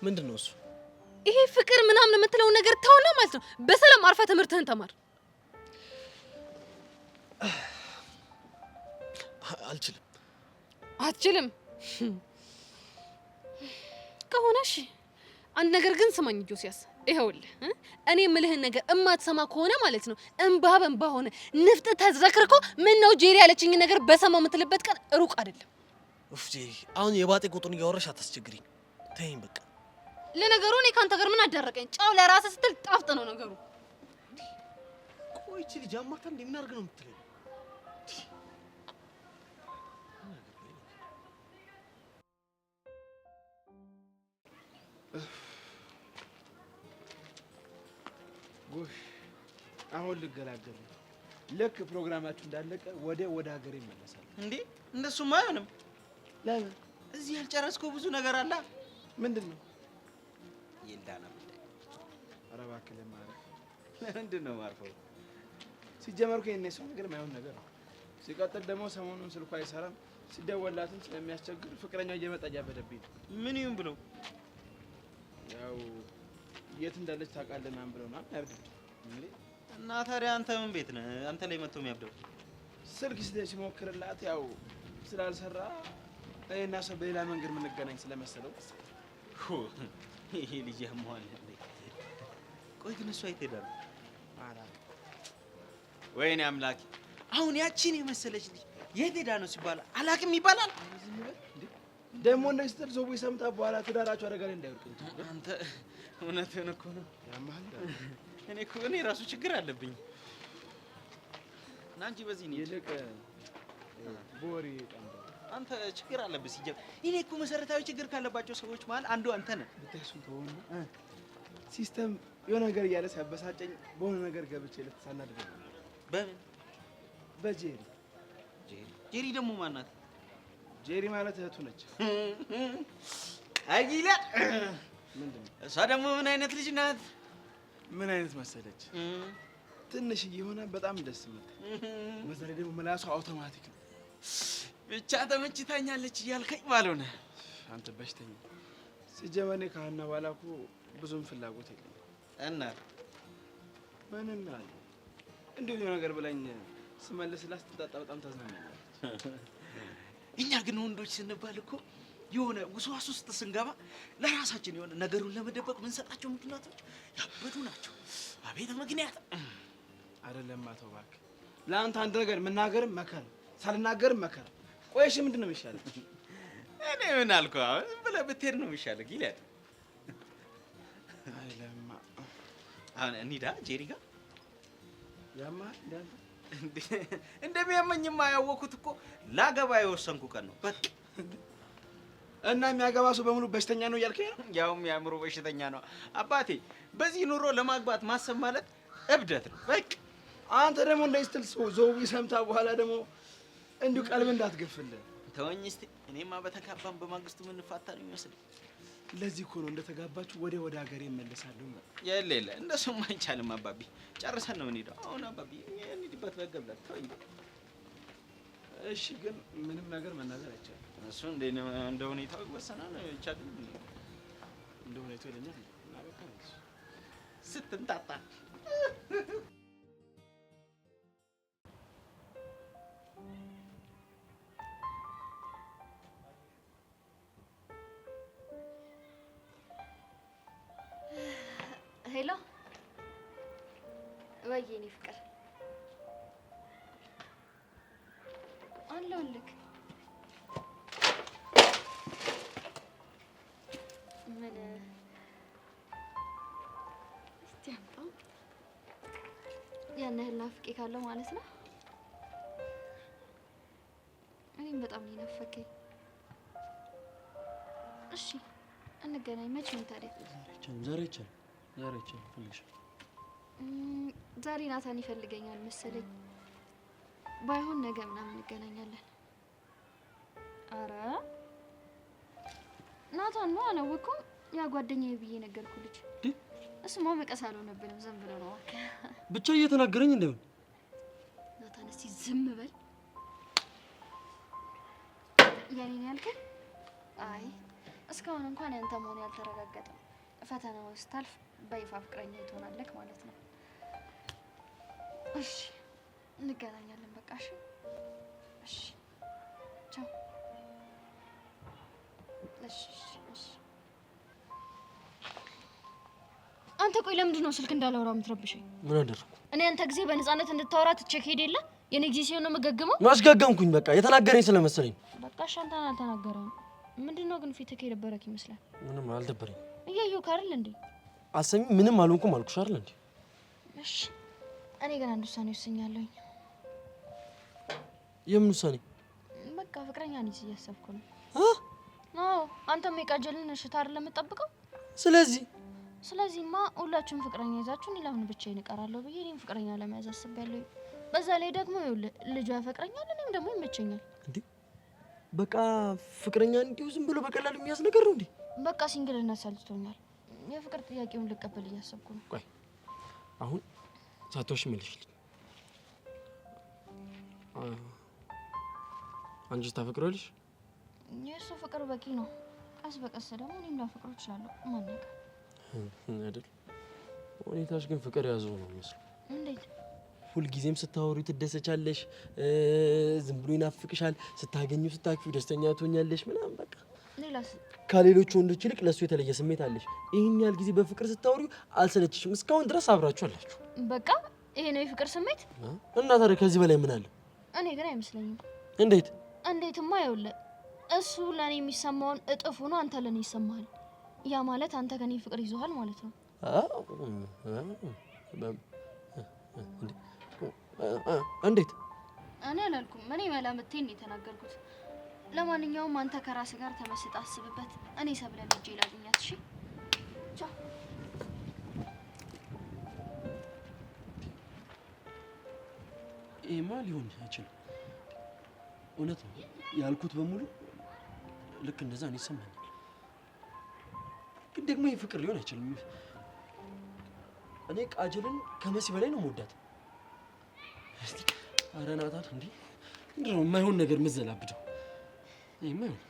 ምንድን ነው እሱ? ይሄ ፍቅር ምናምን የምትለውን ነገር ተውና ማለት ነው በሰላም አርፈህ ትምህርትህን ተማር። አልችልም። አትችልም ከሆነ እሺ፣ አንድ ነገር ግን ስማኝ ጆሲያስ። ይኸውልህ እኔ የምልህን ነገር እማትሰማ ከሆነ ማለት ነው እንባ በእንባ ሆነ ንፍጥ ተዝረክርኮ ምን ነው ጄሪ ያለችኝ ነገር በሰማው የምትልበት ቀን ሩቅ አይደለም። ኡፍ ጄሪ፣ አሁን የባጤ ቁጡን እያወራሽ አታስቸግሪኝ። ተይኝ በቃ። ለነገሩ እኔ ካንተ ጋር ምን አዳረቀኝ? ጫው ለራስህ ስትል ጣፍጥ ነው ነገሩ። ቆይ እቺ ልጅ አማታ እንደምን አድርግ ነው የምትለኝ? ጎሽ አሁን ልገላገል። ልክ ፕሮግራማችሁ እንዳለቀ ወደ ሀገር ይመለሳል። እንዴ እንደሱማ አይሆንም። ለምን? እዚህ ያልጨረስከው ብዙ ነገር አለ። ምንድን ነው? ይልዳና ኧረ እባክህ ለማረፍ ለምንድን ነው ማርፈው? ሲጀመር እኮ የእኔ ሰው ነገር የማይሆን ነገር ነው። ሲቀጥል ደግሞ ሰሞኑን ስልኳ አይሰራም። ሲደወላትም ስለሚያስቸግር ፍቅረኛው እየመጣ እያበደብኝ ነው። ምን ይሁን ብለው? ያው የት እንዳለች ታውቃለህ ምናምን ብለው ነው ያብደው። እና ታዲያ አንተ ምን ቤት ነህ? አንተ ላይ መጥቶ የሚያብደው? ስልክ ሲሞክርላት ያው ስላልሰራ እኔና ሰው በሌላ መንገድ የምንገናኝ ስለመሰለው ይሄ ልጅ ያመዋል። ቆይ ግን እሷ የት ሄዳ ነው? ወይኔ አምላኬ! አሁን ያቺን የመሰለች ልጅ የት ሄዳ ነው ሲባል አላቅም ይባላል። ደግሞ እንደዚህ ስትል ሰው ሰምታ በኋላ ትዳራቸው አደጋ ላይ እንዳይወድቅ እንጂ አንተ እውነትህን እኮ ነው። ያማል። እኔ ራሱ ችግር አለብኝ እና አንቺ በዚህ ነው ይልቅ ቦሪ ጠንባ አንተ ችግር አለብህ ሲጀምር። እኔ እኮ መሰረታዊ ችግር ካለባቸው ሰዎች መሀል አንዱ አንተ ነህ። ብታይሱን ተሆነ ሲስተም የሆነ ነገር እያለ ሲያበሳጨኝ በሆነ ነገር ገብቼ ልትሳናድድ ነው። በምን? በጄሪ። ጄሪ ደግሞ ማናት? ጄሪ ማለት እህቱ ነች። አይጊላ ምንድን ነው? እሷ ደግሞ ምን አይነት ልጅ ናት? ምን አይነት መሰለች? ትንሽዬ ሆና በጣም ደስ የምትል በዛ ላይ ደግሞ ምላሷ አውቶማቲክ ነው። ብቻ ተመችታኛለች እያልከኝ ባልሆነ አንተ በሽተኛ። ሲጀመር እኔ ከሀና በኋላ እኮ ብዙም ፍላጎት የለኝም። እና ምንና እንዲሁ የሆነ ነገር ብላኝ ስመልስላት ስትጣጣ በጣም ታዝናናለች። እኛ ግን ወንዶች ስንባል እኮ የሆነ ውስዋስ ውስጥ ስንገባ ለራሳችን የሆነ ነገሩን ለመደበቅ ምንሰጣቸው ምክንያቶች ያበዱ ናቸው። አቤት ምክንያት አይደለም አቶ እባክህ። ለአንተ አንድ ነገር መናገርም መከራ፣ ሳልናገርም መከራ። ቆይሽ ምንድን ነው የሚሻለው? እኔ ምን አልኩህ? አሁን ዝም ብለህ ብትሄድ ነው የሚሻለው። ጊልያድ አይለማ። አሁን እንሂዳ ጄሪ ጋር። ያማል እንዳንተ እንደሚያመኝማ ያወኩት እኮ ላገባ የወሰንኩ ቀን ነው በቃ። እና የሚያገባ ሰው በሙሉ በሽተኛ ነው እያልከኝ ነው? ያውም የአእምሮ በሽተኛ ነው አባቴ። በዚህ ኑሮ ለማግባት ማሰብ ማለት እብደት ነው በቃ። አንተ ደግሞ እንደዚህ ስትል ዘው ሰምታ በኋላ ደግሞ እንዲሁ ቀልብ እንዳትገፍልህ። ተወኝ እስቲ። እኔማ በተጋባን በማግስቱ የምንፋታ ነው የሚመስለኝ። ለዚህ እኮ ነው እንደተጋባችሁ ወደ ሀገሬ እመለሳለሁ። የለ እንደሱም አይቻልም አባቢ። ጨርሰን ነው የምንሄደው አሁን አባቢ። እንሂድበት በገብለት ተወኝ። እሺ ግን ምንም ነገር መናገር አይቻልም። እሱ እንደ ሁኔታው ይወሰናል። አይቻልም እንደ ሁኔታው ይለኛል እና በቃ ስትንጣጣ ሄሎ ወይ የኔ ፍቅር አለሁልህ። ምን እስቲ አምጣው። ያን ያህል ናፍቄ ካለው ማለት ነው። እኔም በጣም ነው የናፈቀኝ። እሺ እንገናኝ። መቼ ነው ታዲያ? ዛሬ ይቻላል ፈልግሽ። ዛሬ ናታን ይፈልገኛል መሰለኝ። ባይሆን ነገ ምናምን እንገናኛለን። አረ ናታን ነው አላወኩም። ያ ጓደኛዬ ብዬ ነገርኩ ልጅ። እሱማ መቀስ አልሆነብንም፣ ዝም ብሎ ነው ብቻ እየተናገረኝ እንደምን። ናታን እስቲ ዝም በል። የኔን ያልከኝ? አይ እስካሁን እንኳን ያንተ መሆን ያልተረጋገጠም። ፈተናውን ስታልፍ በይፋ ፍቅረኛ ትሆናለህ ማለት ነው። እሺ እንገናኛለን በቃ። እሺ እሺ ቻው። እሺ እሺ። አንተ ቆይ ለምንድን ነው ስልክ እንዳላወራ የምትረብሸኝ? ምን አደረኩ? እኔ አንተ ጊዜ በነፃነት እንድታወራ ትቼክ ሄድ የለ የኔ ጊዜ ሲሆን ነው የምገግመው። ማስገገምኩኝ በቃ የተናገረኝ ስለመሰለኝ። በቃ እሺ አንተን አልተናገረም። ምንድነው ግን ፊትህ የደበረክ ይመስላል? ምንም አልደበረኝ። እያየሁህ አይደል እንዴ? አሰሚ ምንም አልሆንኩም አልኩሽ አይደል እንዴ? እሺ እኔ ግን አንድ ውሳኔ ወስኛለሁኝ። የምን ውሳኔ? በቃ ፍቅረኛ ነኝ እያሰብኩ ነው። አዎ አንተም የቃጀልን እሽታ አይደል የምትጠብቀው? ስለዚህማ ሁላችሁም ፍቅረኛ ይዛችሁ እኔ ለምን ብቻዬን እቀራለሁ ብዬ እኔም ፍቅረኛ ለመያዝ አስቤያለሁ። በዛ ላይ ደግሞ ልጁ ያፈቅረኛል፣ እኔም ደግሞ ይመቸኛል። እንዴ በቃ ፍቅረኛ እንዲሁ ዝም ብሎ በቀላሉ የሚያዝ ነገር ነው እንዴ? በቃ ሲንግልነት ሰልችቶኛል። የፍቅር ጥያቄውን ልቀበል እያሰብኩ ነው። ቆይ አሁን ሳትዋሽ መልሽልኝ። አንቺ ታፈቅሪዋለሽ? የእሱ ፍቅር በቂ ነው። ቀስ በቀስ ደግሞ እኔም ላፈቅረው እችላለሁ። ማን ያውቃል አይደል? ሁኔታሽ ግን ፍቅር ያዘው ነው የሚመስለው። እንዴት? ሁልጊዜም ስታወሪ ትደሰቻለሽ፣ ዝም ብሎ ይናፍቅሻል፣ ስታገኙ ስታኪው ደስተኛ ትሆኛለሽ ምናምን በቃ። ሌላስ? ከሌሎች ወንዶች ይልቅ ለሱ የተለየ ስሜት አለሽ። ይሄን ያህል ጊዜ በፍቅር ስታወሪው አልሰለችሽም? እስካሁን ድረስ አብራችሁ አላችሁ። በቃ ይሄ ነው የፍቅር ስሜት? እና ታዲያ ከዚህ በላይ ምን አለ? እኔ ግን አይመስለኝም። እንዴት? እንዴትማ ይኸውልህ፣ እሱ ለኔ የሚሰማውን እጥፍ ሆኖ አንተ ለኔ ይሰማሃል። ያ ማለት አንተ ከኔ ፍቅር ይዞሃል ማለት ነው። እንዴት? እኔ አላልኩም። እኔ መላምቴን ነው የተናገርኩት። ለማንኛውም አንተ ከራስህ ጋር ተመስጠህ አስብበት። እኔ ሰብለን ልጄ ላግኛት። እሺ ቻው። ይሄማ ሊሆን አይችልም። እውነት ነው ያልኩት በሙሉ ልክ እንደዛ ነው ይሰማኛል። ግን ደግሞ ይሄ ፍቅር ሊሆን አይችልም። እኔ ቃጀልን ከመሲ በላይ ነው የምወዳት። ኧረ ናታን እንዴ ምንድን ነው የማይሆን ነገር የምትዘላብደው? ይሄማ ይሆን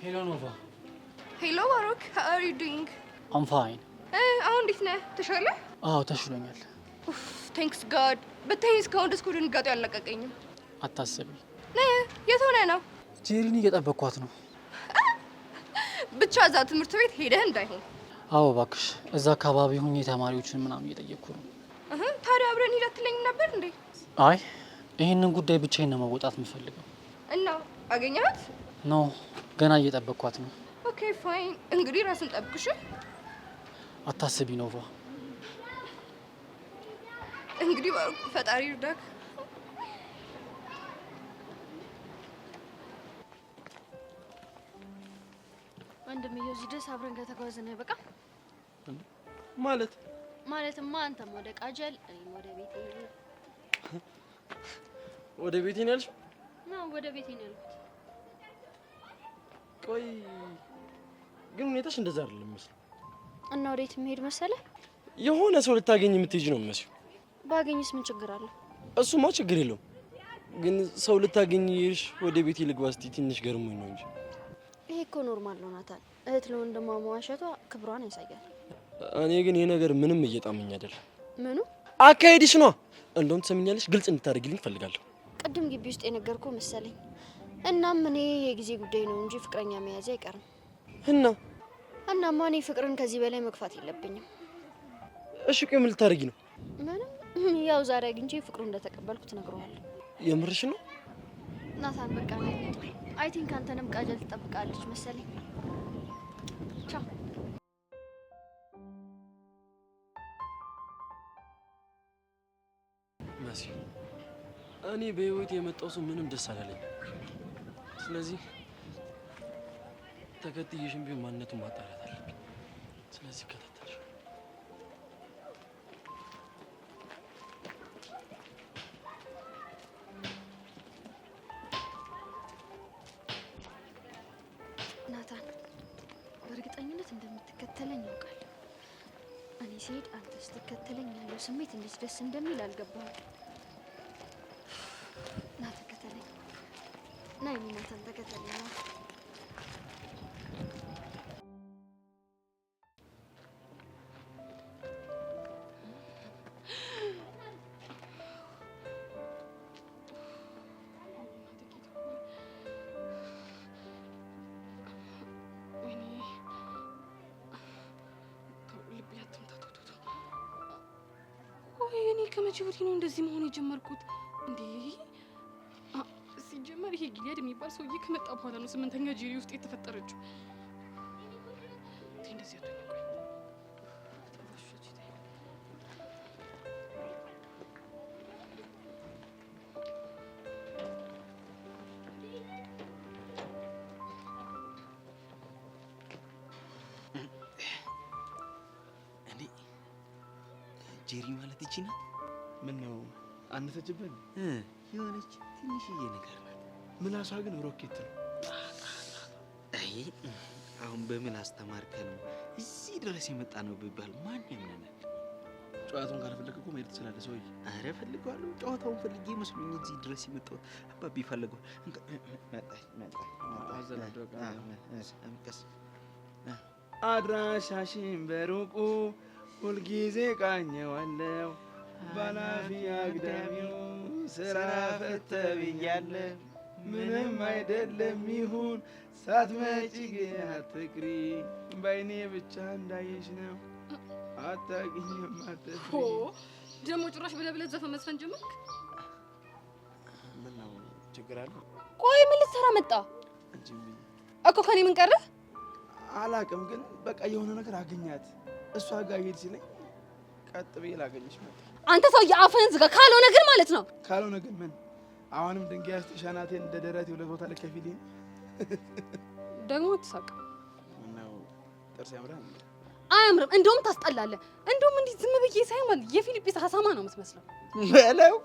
ሄሎ ኖቫ። ሄሎ ባሮክ how are you doing? I'm fine. አሁን እንዴት ነህ? ተሻለ? አዎ ተሽሎኛል። ቴንክስ ጋድ። ብታይ እስካሁን ድረስ ድንጋጤ አልለቀቀኝም። አታስቢ። የት ሆነህ ነው? ጄሪን እየጠበቅኳት ነው። ብቻ እዛ ትምህርት ቤት ሄደህ እንዳይሆን። አዎ እባክሽ፣ እዛ አካባቢ ሁኜ ተማሪዎችን ምናምን እየጠየቅኩ ነው። ታዲያ አብረን ሂድ አትለኝም ነበር እንዴ? አይ ይህንን ጉዳይ ብቻዬን ነው መወጣት የምፈልገው። እና አገኘሃት? ኖ ገና እየጠበቅኳት ነው። ኦኬ ፋይን። እንግዲህ ራስን ጠብቅሽ። አታስቢ ኖቫ። እንግዲህ ፈጣሪ ይርዳክ። ወንድምዬ እዚህ ድረስ አብረን ከተጓዝን አይበቃም? ማለትማ አንተም ወደ ቃጀል እኔም ወደ ቤቴ። ወደ ቤቴ ነው ያልሽው? ነው ወደ ቤቴ ነው ያልኩት። ቆይ ግን ሁኔታሽ እንደዛ አይደለም መስሎ። እና ወዴት መሄድ መሰለህ? የሆነ ሰው ልታገኝ የምትሄጂ ነው መስሎ። ባገኝስ ምን ችግር አለው? እሱማ ችግር የለውም። ግን ሰው ልታገኝ ይሽ ወደ ቤቴ ልግባ ስትይ ትንሽ ገርሞኝ ነው እንጂ። ይሄ እኮ ኖርማል ነው ናታን። እህት ለወንድሟ መዋሸቷ ክብሯን ያሳያል። እኔ ግን ይሄ ነገር ምንም እየጣመኝ አይደለም። ምኑ? አካሄድሽ ነው። እንደውም ትሰሚኛለሽ፣ ግልጽ እንድታደርጊልኝ እፈልጋለሁ። ቅድም ግቢ ውስጥ የነገርኩህ መሰለኝ። እናም እኔ የጊዜ ጉዳይ ነው እንጂ ፍቅረኛ መያዝ አይቀርም። እናማ እኔ ፍቅርን ከዚህ በላይ መግፋት የለብኝም። እሺ ቆይ ምን ልታደርጊ ነው? ምንም። ያው ዛሬ አግኝቼ ፍቅሩን እንደተቀበልኩት እነግረዋለሁ። የምርሽ ነው? ናታን በቃ አይ ቲንክ አንተንም ቃጀል ትጠብቃለች መሰለኝ። ቻው። መሲ፣ እኔ በህይወት የመጣው ሰው ምንም ደስ አላለኝ። ስለዚህ ተከትዬሽም ቢሆን ማንነቱን ማጣራት አለብኝ። ስለዚህ ከተተልሽ ናታን፣ በእርግጠኝነት እንደምትከተለኝ ያውቃለሁ። እኔ ሲሄድ አንተ ስትከተለኝ ያለው ስሜት እንዴት ደስ እንደሚል አልገባህም። ና ተከተለኝ። ና የኔ ናታን ተከተለኝ። ከመቼ ወዲህ ነው እንደዚህ መሆን የጀመርኩት እንዴ? ሲጀመር ይሄ ጊሊያድ የሚባል ሰውዬ ከመጣ በኋላ ነው 8ኛ ጄሪ ውስጥ የተፈጠረችው። እንደዚህ ጄሪ ማለት እቺ ናት? ምን ነው አነሰችብን? የሆነች ትንሽዬ ነገር ናት። ምላሷ ግን ሮኬት ነው። አይ አሁን በምን አስተማርከን ነው እዚህ ድረስ የመጣ ነው ቢባል ማን ያምነናል? ጨዋታውን ካልፈለክ እኮ መሄድ ትችላለህ ሰውዬ። አረ ፈልገዋለሁ። ጨዋታውን ፈልጌ መስሎኝ እዚህ ድረስ የመጣው። አባቢ ፈልገው አድራሻሽን በሩቁ ሁልጊዜ ቃኘዋለሁ። ባላፊ አግዳሚው ስራ ፈተ ብያለሁ። ምንም አይደለም ይሁን ሳትመጪ ግን አትቅሪ። በዓይኔ ብቻ እንዳየሽ ነው አታውቂኝም አትፍሪ። ደግሞ ጭራሽ ብለህ ዘፈን መስፈን ጀመርክ? ምን ነው ችግር አለ? ቆይ ምን ልትሰራ መጣ እኮ? ከኔ ምን ቀረ አላውቅም፣ ግን በቃ የሆነ ነገር አገኛት። እሷ ጋር ሄድ ሲለኝ ቀጥ ብዬ ላገኝሽ መጣ። አንተ ሰውዬ አፍህን ዝጋ። ካልሆነ ግን ማለት ነው። ካልሆነ ግን ምን? አሁንም ድንጋይ አስተሻናቴን እንደ ደረቴ ሁለት ቦታ ልከፊልኝ ደግሞ ትሳቅ ነው። ጥርስ ያምራል? አያምርም። እንደውም ታስጠላለህ። እንደውም እንዲህ ዝም ብዬ ሳይሆን ማለት የፊሊፒንስ ሀሳማ ነው የምትመስለው። በለው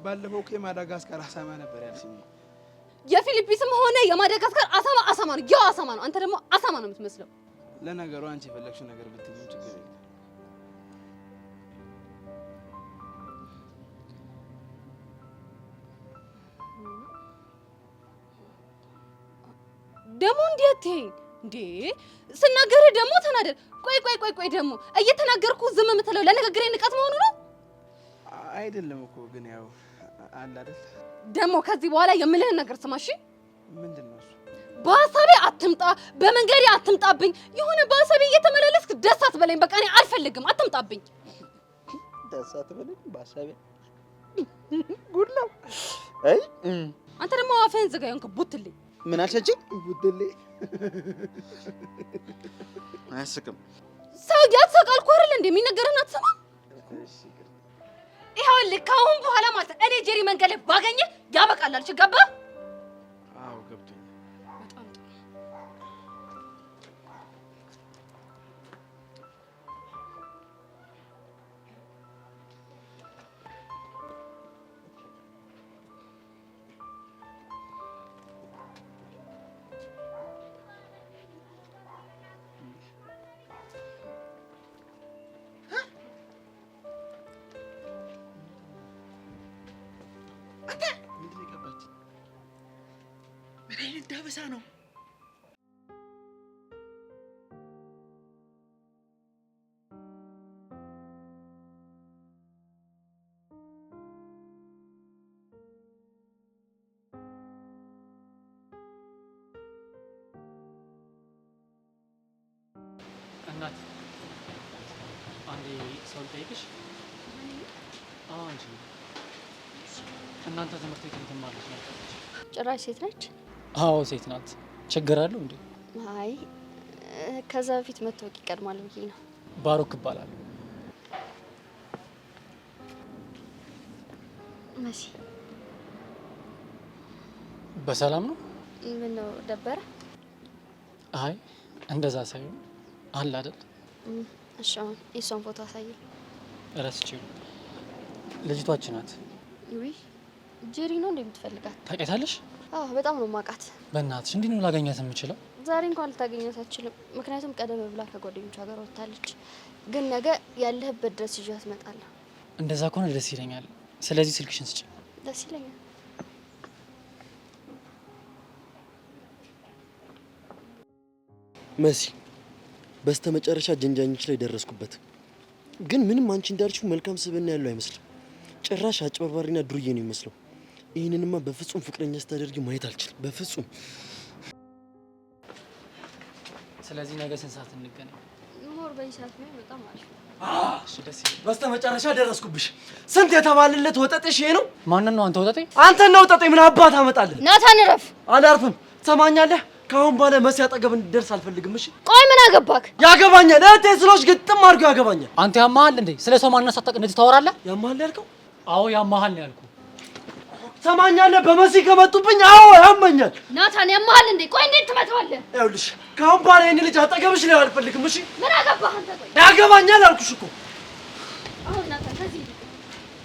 ባለፈው እኮ የማዳጋስካር ሀሳማ ነበር ያልሽኝ። የፊሊፒንስም ሆነ የማዳጋስካር አሳማ ነው። ያው አሳማ ነው። አንተ ደግሞ አሳማ ነው የምትመስለው። ለነገሩ አንቺ የፈለግሽው ነገር ብትይኝ ችግር የለም። ደግሞ እንዴት እንዴ ስናገርህ ደግሞ ተናደድ። ቆይ ደግሞ እየተናገርኩ ዝም የምትለው ለንግግሬ ንቀት መሆኑ ነው? አይደለም እኮ ግን ያው አለ አይደል? ደግሞ ከዚህ በኋላ የምልህን ነገር ስማሽ። ምንድነው እሱ? በሀሳቤ አትምጣ፣ በመንገዴ አትምጣብኝ። የሆነ በሀሳቤ እየተመላለስክ ደስ አትበለኝ። በቃ እኔ አልፈልግም፣ አትምጣብኝ። ደስ አትበለኝ በሀሳቤ ጉድ ነው። አይ አንተ ደግሞ አፍህን ዝጋ። ይሆንክ ቡትልኝ። ምን አልሸጭኝ? ቡትልኝ አያስቅም። ሰው ያትሰቃልኩ አይደል እንዴ? የሚነገርህን አትሰማም? ይኸውልህ ከአሁን በኋላ ማለት እኔ ጄሪ መንገድ ላይ ባገኘህ ያበቃል አልሽ። ገባህ? አዎ ገብቶኛል። በጣም ጥሩ። ምን አይነት ዳበሳ ነው? እናት አንዴ ሰው ልጠይቅሽ? አዎ አንቺ እናንተ ትምህርት ቤት የምትማሩት ነው? ጭራሽ ሴት ነች? አዎ ሴት ናት። ችግር አለው እንዴ? አይ ከዛ በፊት መታወቅ ይቀድማል ብዬ ነው። ባሮክ ይባላል። መሲ በሰላም ነው? ምን ነው ደበረ? አይ እንደዛ ሳይሆን አለ አይደል? እሺ አሁን የሷን ፎቶ አሳየኝ። እረስቼው ልጅቷች ናት። ውይ ጄሪ ነው እንደምትፈልጋት ታውቂያታለሽ? አዎ በጣም ነው ማቃት። በእናትሽ እንዴት ነው ላገኛት የምችለው? ዛሬ እንኳን ልታገኛት አትችልም፣ ምክንያቱም ቀደም ብላ ከጓደኞቿ ጋር ወጥታለች። ግን ነገ ያለህበት ድረስ ይዣት እመጣለሁ። እንደዛ ከሆነ ደስ ይለኛል። ስለዚህ ስልክሽን ስጭ። ደስ ይለኛል። መሲ በስተመጨረሻ ጀንጃኞች ላይ ደረስኩበት። ግን ምንም አንቺ እንዳልሽው መልካም ስብዕና ያለው አይመስልም። ጭራሽ አጭበርባሪና ዱርዬ ነው የሚመስለው። ይህንንማ በፍጹም ፍቅረኛ ስታደርጊ ማየት አልችልም፣ በፍጹም። ስለዚህ ነገ ስንት ሰዓት እንገናኝ? ሞር በዚህ ሰዓት ነው በጣም አሪፍ። እሺ ደስ ይላል። በስተመጨረሻ ደረስኩብሽ። ስንት የተባለለት ወጠጤሽ ይሄ ነው? ማንን ነው አንተ ወጠጤ? አንተን ነው ወጠጤ። ምን አባት አመጣለህ? ናታን እረፍ። አላርፍም። ትሰማኛለህ? ከአሁን በኋላ መሲ አጠገብ እንድደርስ አልፈልግም። እሺ ቆይ ምን አገባክ? ያገባኛል። እህቴ ስለሆንሽ ግጥም አድርጎ ያገባኛል። አንተ ያማሃል እንዴ? ስለ ሰው ማንነት ሳታውቅ እንደዚህ ታወራለህ? ያማሃል ያልከው? አዎ ያማሃል ነው ያልኩህ። ትሰማኛለህ? በመሲ ከመጡብኝ አዎ ያመኛል። ናታን ያማሃል እንዴ? ቆይ እንዴት ትመታዋለህ? ይኸውልሽ ከአሁን በኋላ ይሄን ልጅ አጠገብሽ ላይ አልፈልግም። እሺ ምን አገባህ አንተ? ቆይ ያገባኛል አልኩሽ እኮ። አሁን ናታን ከዚህ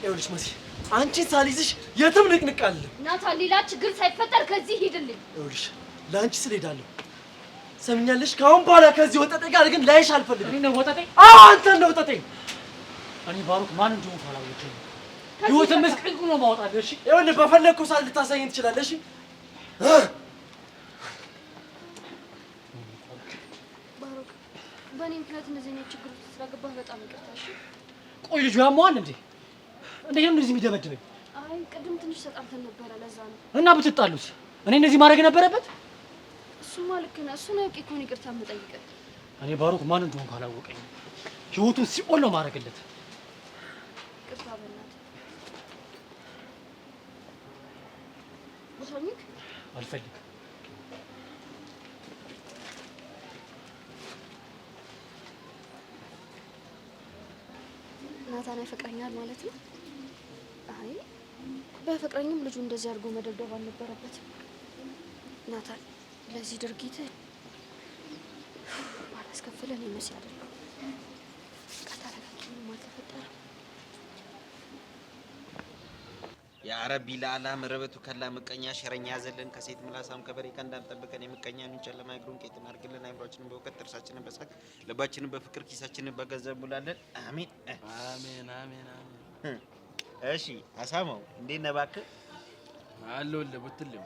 ይኸውልሽ መሲ አንቺን ሳልይዝሽ የትም ንቅንቅ አለ። ናታን ሌላ ችግር ሳይፈጠር ከዚህ ሂድልኝ። ይኸውልሽ ለአንቺ ስል ሄዳለሁ። ሰምኛለሽ? ከአሁን በኋላ ከዚህ ወጠጤ ጋር ግን ላይሽ አልፈልግም። እኔ ነው ወጠጤ? አዎ አንተን ነው ወጠጤ። እኔ ባሮክ ማን እንደሆነ አላወቅም። ህይወትን መስቀልኩ ነው ማውጣት። እሺ ይኸውልህ በፈለግኩ ሰዓት ልታሳየኝ ትችላለህ። እሺ ባሮክ በእኔ ምክንያት እንደዚህ አይነት ችግር ውስጥ ስለገባህ በጣም ይቅርታ። እሺ ቆይ ልጁ ያሟል እንዴ? እንዴት ነው እንደዚህ የሚደበድበኝ? አይ ቅድም ትንሽ ተጣልተን ነበረ ለዛ ነው። እና ብትጣሉስ? እኔ እንደዚህ ማድረግ ነበረበት? እሱማ ልክ ነህ። እሱን አውቄ እኮ ነው ይቅርታ የምጠይቅህ። እኔ ባሮክ ማን እንደሆነ ካላወቀኝ ህይወቱን ሲኦል ነው ማድረግለት። ይቅርታ በእናትህ ብሶኝክ አልፈልግም። ናታን ያፈቅረኛል ማለት ነው? አይ በፍቅረኝም ልጁ እንደዚህ አድርጎ መደብደብ አልነበረበትም። ናታን ለዚህ ድርጊት ባላስከፍለን ይመስል አይደለም። ከተረጋጊ ምንም አልተፈጠረም። የአረቢ ለአላ መረበቱ ከላ ምቀኛ ሸረኛ ያዘልን ከሴት ምላሳም ከበሬ ቀንዳም ጠብቀን የምቀኛ ኑን ጨለማ እግሩን ቄጥን አድርግልን። አይምሯችንን በእውቀት ጥርሳችንን በሳቅ ልባችንን በፍቅር ኪሳችንን በገንዘብ ሙላለን። አሜን አሜን አሜን አሜን። እሺ አሳማው እንዴት ነህ እባክህ? አለሁልህ ቡትልም።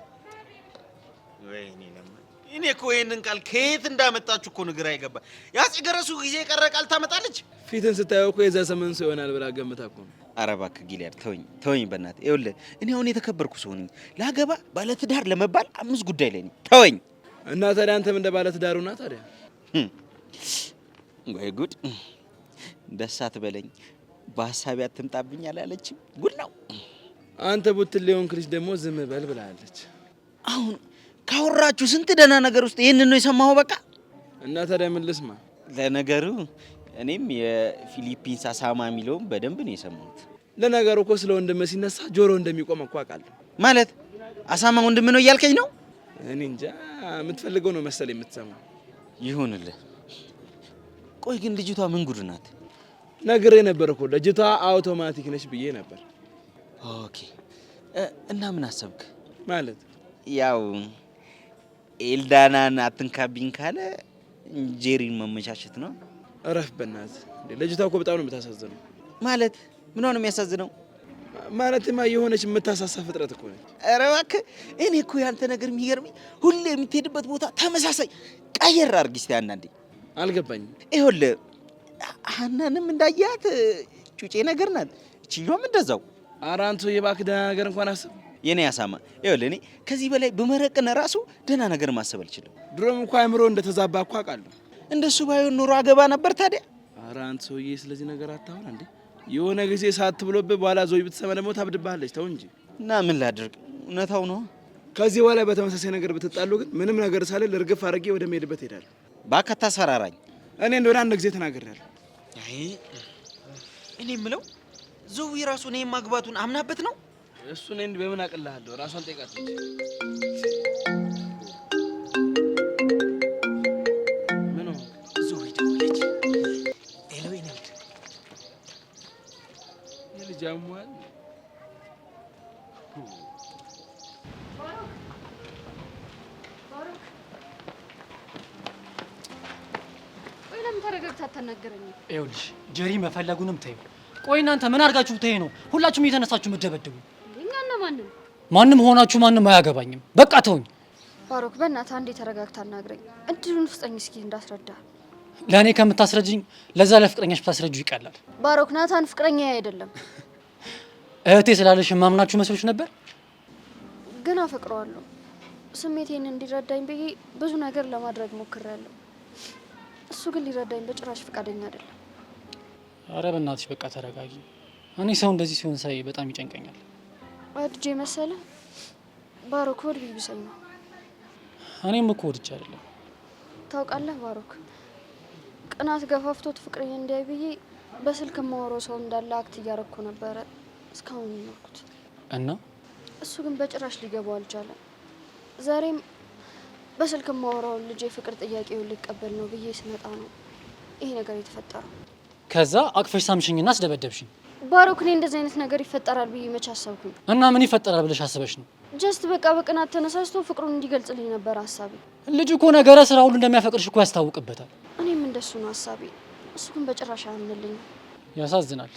ወይኔ ለማ እኔ እኮ ይሄንን ቃል ከየት እንዳመጣችሁ እኮ ንግራ አይገባ። ያጽ ገረሱ ጊዜ የቀረ ቃል ታመጣለች። ፊትን ስታየው እኮ የዛ ሰመን ሰው ይሆናል ብላ ገምታ እኮ ነው። ኧረ እባክህ ጊልያድ ተወኝ በእናትህ። ይኸውልህ እኔ አሁን የተከበርኩ ሰው ነኝ። ላገባ ባለትዳር ለመባል 5 ጉዳይ ላይ ነኝ። ተወኝ። እና ታዲያ አንተም እንደ ባለትዳሩ ና ታዲያ። ወይ ጉድ! ደስ አትበለኝ፣ በሀሳቤ አትምጣብኝ አላለችም። ጉድ ነው። አንተ ቡትል ሊሆን ክሪስ ደግሞ ዝም በል ብላለች። አሁን ካወራችሁ ስንት ደህና ነገር ውስጥ ይሄንን ነው የሰማኸው? በቃ እና ታዲያ ምን ልስማ? ለነገሩ እኔም የፊሊፒንስ አሳማ የሚለውን በደንብ ነው የሰማሁት። ለነገሩ እኮ ስለ ወንድም ሲነሳ ጆሮ እንደሚቆም እኮ አውቃለሁ። ማለት አሳማ ወንድም ነው እያልከኝ ነው? እኔ እንጃ፣ የምትፈልገው ነው መሰል የምትሰማው። ይሁንልህ። ቆይ ግን ልጅቷ ምን ጉድ ናት? ነግሬ ነበር እኮ ልጅቷ አውቶማቲክ ነች ብዬ ነበር። ኦኬ። እና ምን አሰብክ? ማለት ያው ኤልዳናን አትንካብኝ ካለ ጄሪን መመቻቸት ነው። እረፍ በእናትህ። ልጅቷ እኮ በጣም ነው የምታሳዝነው። ማለት ምን ሆነ የሚያሳዝነው? ማለትማ የሆነች የምታሳሳ ፍጥረት እኮ ነች። ኧረ እባክህ፣ እኔ እኮ ያንተ ነገር የሚገርመኝ ሁሌ የምትሄድበት ቦታ ተመሳሳይ፣ ቀየር አድርጊ እስኪ አንዳንዴ። አልገባኝም። ይኸውልህ ሀናንም እንዳያት ጩጬ ነገር ናት፣ እችኛዋም እንደዛው። ኧረ አንተ የባክህ ደህና ነገር እንኳን አስብ። የኔ ያሳማ ይኸውልህ፣ እኔ ከዚህ በላይ በመረቅነ ራሱ ደህና ነገር ማሰብ አልችልም። ድሮም እኮ አእምሮ እንደተዛባ እኮ አውቃለሁ። እንደሱ ባይሆን ኑሮ አገባ ነበር ታዲያ። ኧረ አንተ ሰውዬ ስለዚህ ነገር አታወራ እንዴ። የሆነ ጊዜ ሳት ብሎብህ በኋላ ዞይ ብትሰማ ደግሞ ታብድብሃለች። ተው እንጂ። እና ምን ላድርግ? እውነታው ነው። ከዚህ በኋላ በተመሳሳይ ነገር ብትጣሉ ግን ምንም ነገር ሳልል እርግፍ አድርጌ ወደ መሄድበት ሄዳለሁ። እባክህ አታስፈራራኝ። እኔ እንደሆነ አንድ ጊዜ ተናግሬያለሁ። አይ እኔ የምለው ዞዊ ራሱ እኔ ማግባቱን አምናበት ነው? እሱን እንዴ በምን አቅልሃለሁ? ራሷን ጠይቃት እንጂ። ምን ነው ዞዊ ደወለች። ኤሎይ ነው የልጅ አሟል። ቆይ ለምን ተረጋግተህ አታናገረኝም? ይኸውልሽ ጀሪ መፈለጉንም ተይው። ቆይ እናንተ ምን አድርጋችሁ ተይ ነው ሁላችሁም እየተነሳችሁ የምትደበድቡ? እኛና ማንም ሆናችሁ ማንም አያገባኝም። በቃ ተውኝ። ባሮክ በእናትህ አንዴ ተረጋግተህ አናግረኝ። እድሉን ስጠኝ እስኪ እንዳስረዳ። ለእኔ ከምታስረጅኝ ለዛ ለፍቅረኛሽ ብታስረጁ ይቀላል። ባሮክ ናታን ፍቅረኛ አይደለም። እህቴ ስላለሽ ማምናችሁ መስሎሽ ነበር? ግን አፈቅረዋለሁ። ስሜቴን እንዲረዳኝ ብዬ ብዙ ነገር ለማድረግ ሞክሬያለሁ። እሱ ግን ሊረዳኝ በጭራሽ ፈቃደኛ አይደለም። አረ በእናትሽ በቃ ተረጋጊ። እኔ ሰው እንደዚህ ሲሆን ሳይ በጣም ይጨንቀኛል። ወድጄ መሰለ ባሮክ ወድ ቢብሰኝ ነው። እኔም እኮ ወድጄ አይደለም። ታውቃለህ ባሮክ፣ ቅናት ገፋፍቶት ፍቅሬን እንዲያይ ብዬ በስልክ የማወራው ሰው እንዳለ አክት እያረኩ ነበረ እስካሁን የኖርኩት እና እሱ ግን በጭራሽ ሊገባው አልቻለም። ዛሬም በስልክ የማወራውን ልጅ የፍቅር ጥያቄውን ሊቀበል ነው ብዬ ስመጣ ነው ይሄ ነገር የተፈጠረው። ከዛ አቅፈሽ ሳምሽኝና አስደበደብሽኝ። ባሮክ፣ እኔ እንደዚህ አይነት ነገር ይፈጠራል ብዬ መች አሰብኩኝ? እና ምን ይፈጠራል ብለሽ አስበሽ ነው? ጀስት በቃ በቅናት ተነሳስቶ ፍቅሩን እንዲገልጽልኝ ነበር ሀሳቤ። ልጅ እኮ ነገረ ስራ ሁሉ እንደሚያፈቅርሽ እኮ ያስታውቅበታል። እኔም እንደሱ ነው ሀሳቤ። እሱ ግን በጭራሽ አያምንልኝም። ያሳዝናል።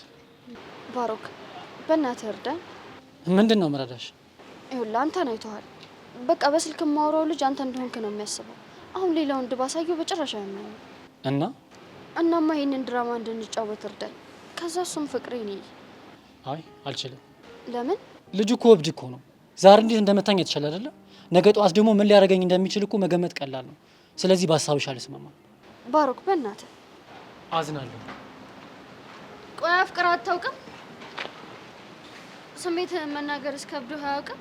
ባሮክ በእናትህ እርዳኝ። ምንድን ነው መረዳሽ? ይኸውልህ አንተን አይተዋል። በቃ በስልክ የማወራው ልጅ አንተ እንደሆንክ ነው የሚያስበው። አሁን ሌላ ወንድ ባሳየው በጭራሽ አያምነኝም። እናማ ይህንን ድራማ እንድንጫወት እርዳኝ። ከዛ እሱም ፍቅሬን ይይ። አይ አልችልም። ለምን? ልጁ እኮ እብድ እኮ ነው። ዛሬ እንዴት እንደመታኝ የተሻለ አይደለ? ነገ ጠዋት ደግሞ ምን ሊያደርገኝ እንደሚችል እኮ መገመት ቀላል ነው። ስለዚህ በሀሳብሽ አልስማማም። ባሮክ በእናትህ አዝናለሁ። ቆይ አፍቅር አታውቅም? ስሜትህን መናገር እስከብዶህ አያውቅም?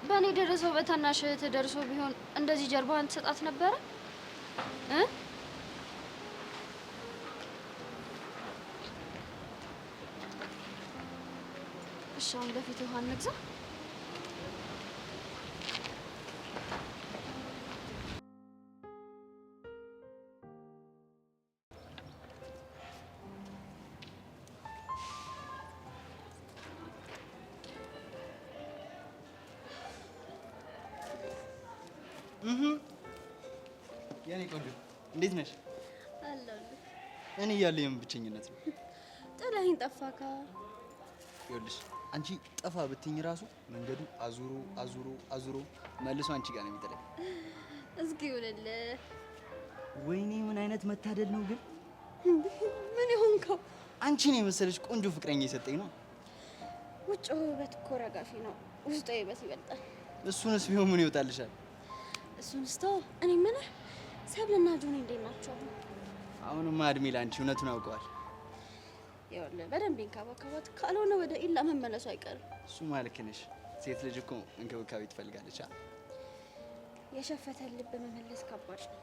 በእኔ ደረሰው በታናሽ እህትህ ደርሶ ቢሆን እንደዚህ ጀርባህን ትሰጣት ነበረ? እሺ አሁን በፊት ውሃ እንግዛ። የኔ ቆንጆ እንዴት ነሽ? አለሁልህ። እኔ እያለሁ የምን ብቸኝነት ነው? ጥለኸኝ ጠፋካ። ይኸውልሽ አንቺ ጠፋ ብትኝ ራሱ መንገዱ አዙሮ አዙሮ አዙሮ መልሶ አንቺ ጋር ነው የሚጥለኝ። እስኪ ይሁንልህ። ወይኔ ምን አይነት መታደል ነው ግን! ምን ይሆንከው? አንቺን የመሰለች ቆንጆ ፍቅረኛ የሰጠኝ ነው። ውጭ ውበት እኮ ረጋፊ ነው፣ ውስጡ ውበት ይበልጣል። እሱንስ ቢሆን ምን ይወጣልሻል? እሱን ስተው እኔ ምን ሰብልና ጆኒ እንዴት ናቸው? አሁንማ እድሜ ላንቺ እውነቱን አውቀዋል። ይኸውልህ በደንብ ይንከባከባት፣ ካልሆነ ወደ ኢላ መመለሱ አይቀርም። እሱማ ልክ ነሽ። ሴት ልጅ እኮ እንክብካቤ ትፈልጋለች። የሸፈተን ልብ መመለስ ከባድ ነው።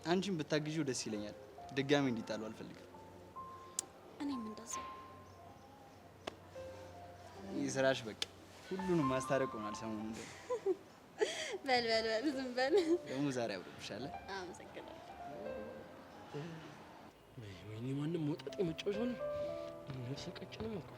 አንቺም ብታግዢው ደስ ይለኛል። ድጋሚ እንዲጣሉ አልፈልግም። እኔም እንደዚያ። ይህ ስራሽ በቃ ሁሉንም ማስታረቅ ሆኗል። ሰሞኑን በል ዝም በል። ደግሞ ዛሬ አብሮብሻል። አመሰግናለሁ። ወይኔ ማንም ወጣጤ መጫወቻ ነው። መሰቀጭንም እኮ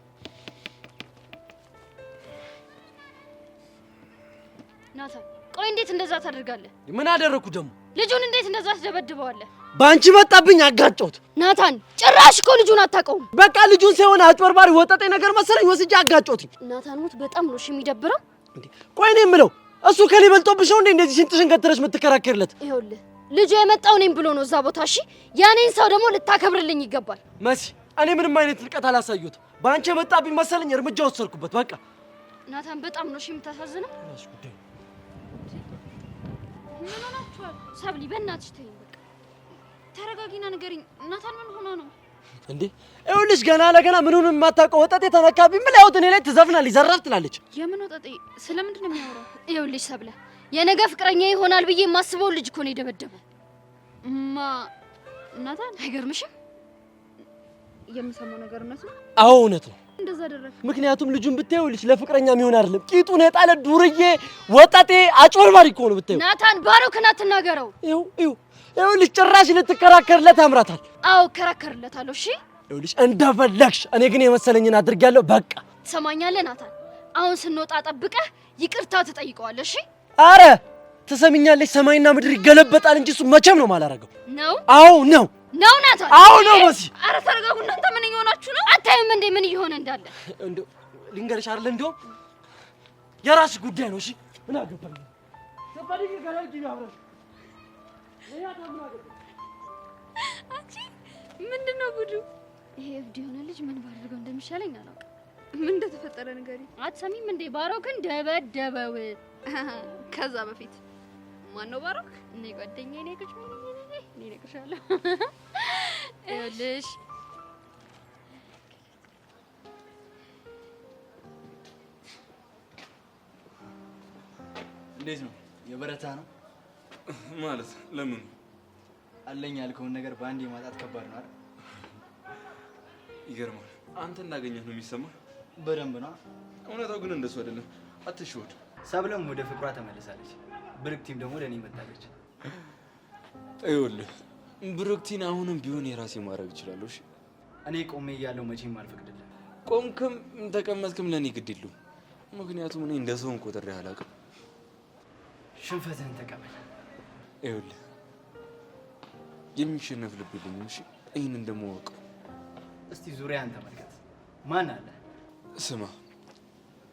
ናታን፣ ቆይ እንዴት እንደዛ ታደርጋለህ? ምን አደረኩ ደግሞ? ልጁን እንዴት እንደዛ ትደበድበዋለህ? ባንቺ መጣብኝ አጋጨሁት። ናታን፣ ጭራሽ እኮ ልጁን አታውቀውም። በቃ ልጁን ሳይሆን አጭበርባሪ ወጣጤ ነገር መሰለኝ ወስጄ አጋጨሁት። ናታን ሞት በጣም ነው የሚደብረው። እንዴ ቆይ እኔ የምለው እሱ ከኔ በልጦብሽ ነው እንዴ እንደዚህ ሽንጥሽን ገትረሽ የምትከራከርለት? ይኸውልህ ልጁ የመጣው እኔም ብሎ ነው እዛ ቦታ። እሺ ያኔን ሰው ደግሞ ልታከብርልኝ ይገባል። መሲ፣ እኔ ምንም አይነት ልቀት አላሳየሁትም። ባንቺ መጣብኝ መሰለኝ እርምጃ ወሰድኩበት። በቃ ናታን በጣም ነው የምታሳዝነው። እሺ ጉዳይ ምን ሆናችኋል? ሰብሊ በእናትሽ ተይኝ፣ በቃ ተረጋጊና ንገሪኝ። ናታን ምን ሆኖ ነው እንዴ? ይኸውልሽ ገና ለገና ምኑንም የማታውቀው ወጣጤ ተነካብኝ። ምን ላይወት እኔ ላይ ትዘፍናለች፣ ዘራፍ ትላለች። የምን ወጣጤ? ስለምንድን ነው የሚያወራው? ይኸውልሽ ሰብለ፣ የነገ ፍቅረኛ ይሆናል ብዬ የማስበው ልጅ እኮ ነው የደበደበው። ናታን አይገርምሽም? የምሰማው ነገር እውነት ነው? አዎ እውነት ነው። እንደዛ አደረክ? ምክንያቱም ልጁን ብታየው ልጅ ለፍቅረኛ የሚሆን አይደለም። ቂጡን የጣለ ዱርዬ ወጣጤ አጭበርባሪ እኮ ነው ብታየው። ናታን ባሮክን አትናገረው። ይኸውልሽ ጭራሽ ልትከራከርለት አምራታል። አዎ እከራከርለታለሁ። እሺ ይኸውልሽ እንደፈለግሽ፣ እኔ ግን የመሰለኝን አድርጊያለሁ። በቃ ትሰማኛለህ ናታን? አሁን ስንወጣ ጠብቀህ ይቅርታ ትጠይቀዋለህ። እሺ አረ ትሰሚኛለሽ? ሰማይና ምድር ይገለበጣል እንጂ እሱ መቼም ነው የማላረገው። ነው? አዎ ነው ነው ናታን? አዎ ነው መሲ። አረ ተረጋጉ እናንተ። ምን እየሆናችሁ ነው? አታዩም እንዴ ምን እየሆነ እንዳለ? እንደው ልንገርሽ አይደል? እንደው የራስሽ ጉዳይ ነው። እሺ ምን አገባኝ? ተፈልጊ ገለልጂ ያብረሽ አንቺ ምንድነው ጉዱ? ይሄ እብድ የሆነ ልጅ ምን ባደርገው እንደሚሻለኝ አላውቅም። ምን እንደተፈጠረ ንገሪ። አትሰሚም እንዴ? ባሮክን ደበደበው። ከዛ በፊት ማን ነው ባሮክ? እኔ ጓደኛዬ ነኝ። ቁጭ ምን እኔ ነቅሻለሁ። ይኸውልሽ እንዴት ነው? የበረታ ነው ማለት ለምን? አለኝ ያልከውን ነገር በአንድ የማጣት ከባድ ነው አይደል? ይገርማል። አንተ እንዳገኘህ ነው የሚሰማህ። በደንብ ነው። እውነታው ግን እንደሱ አይደለም። አትሽወድ። ሰብለም ወደ ፍቅሯ ተመልሳለች። ብርክቲም ደግሞ ለኔ መጣለች። ይኸውልህ ብሩክቲን አሁንም ቢሆን የራሴ ማድረግ እችላለሁ። እሺ እኔ ቆሜ እያለሁ መቼም አልፈቅድልህ። ቆምክም ተቀመጥክም ለኔ ግድ የለውም። ምክንያቱም እኔ እንደ ሰው ቆጥሬ አላውቅም። ሽንፈትህን ተቀበል። ይኸውልህ የሚሸነፍ ልብ የለኝም። እሺ ይህንን ደግሞ ወቅ። እስቲ ዙሪያን ተመልከት። ማን አለ? ስማ